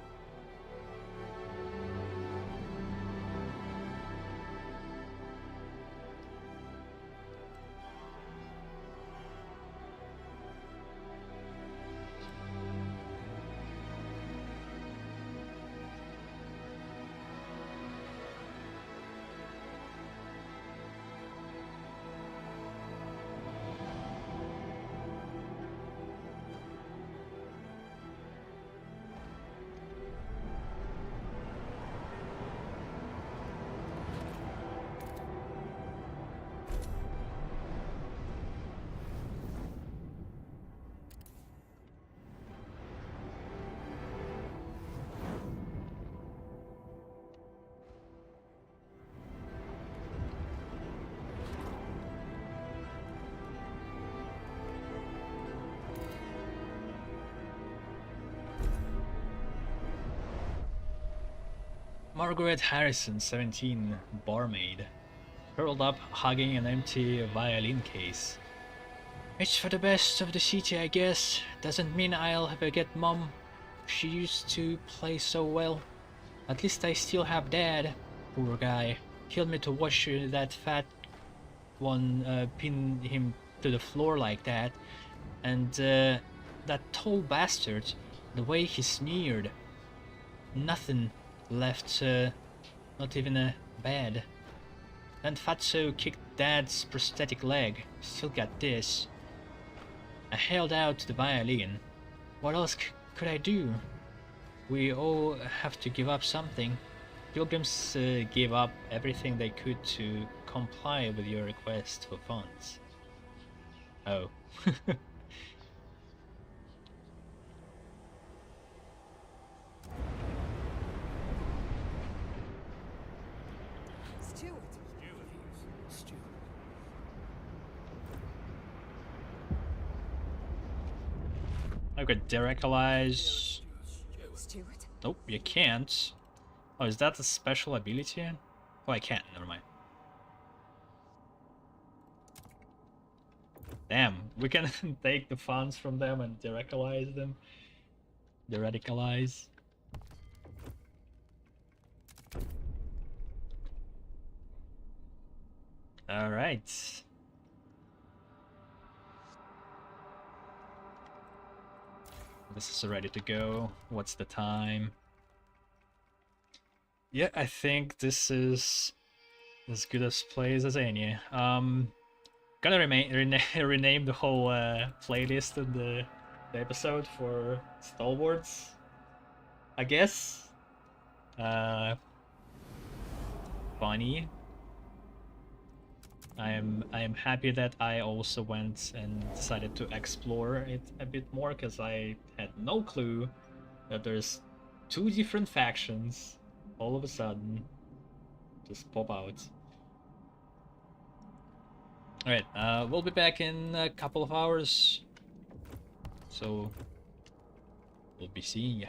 Margaret Harrison, 17, barmaid, curled up hugging an empty violin case. It's for the best of the city, I guess. Doesn't mean I'll ever get Mom. She used to play so well. At least I still have Dad. Poor guy. Killed me to watch that fat one pin him to the floor like that. And that tall bastard, the way he sneered. Nothing left, not even a bed. Then Fatso kicked Dad's prosthetic leg. Still got this. I held out the violin. What else could I do? We all have to give up something. Pilgrims gave up everything they could to comply with your request for funds. Oh. Stewart. Steward. I could directalize. Stewart. Nope, you can't. Oh, is that a special ability? Oh, I can't. Never mind. Damn, we can take the funds from them and radicalize them. Radicalize. All right. This is ready to go. What's the time? Yeah, I think this is as good as plays as any. Gonna rename the whole playlist in the episode for Stalwarts, I guess. Funny. I am happy that I also went and decided to explore it a bit more, because I had no clue that there's two different factions all of a sudden just pop out. Alright, we'll be back in a couple of hours, so we'll be seeing ya.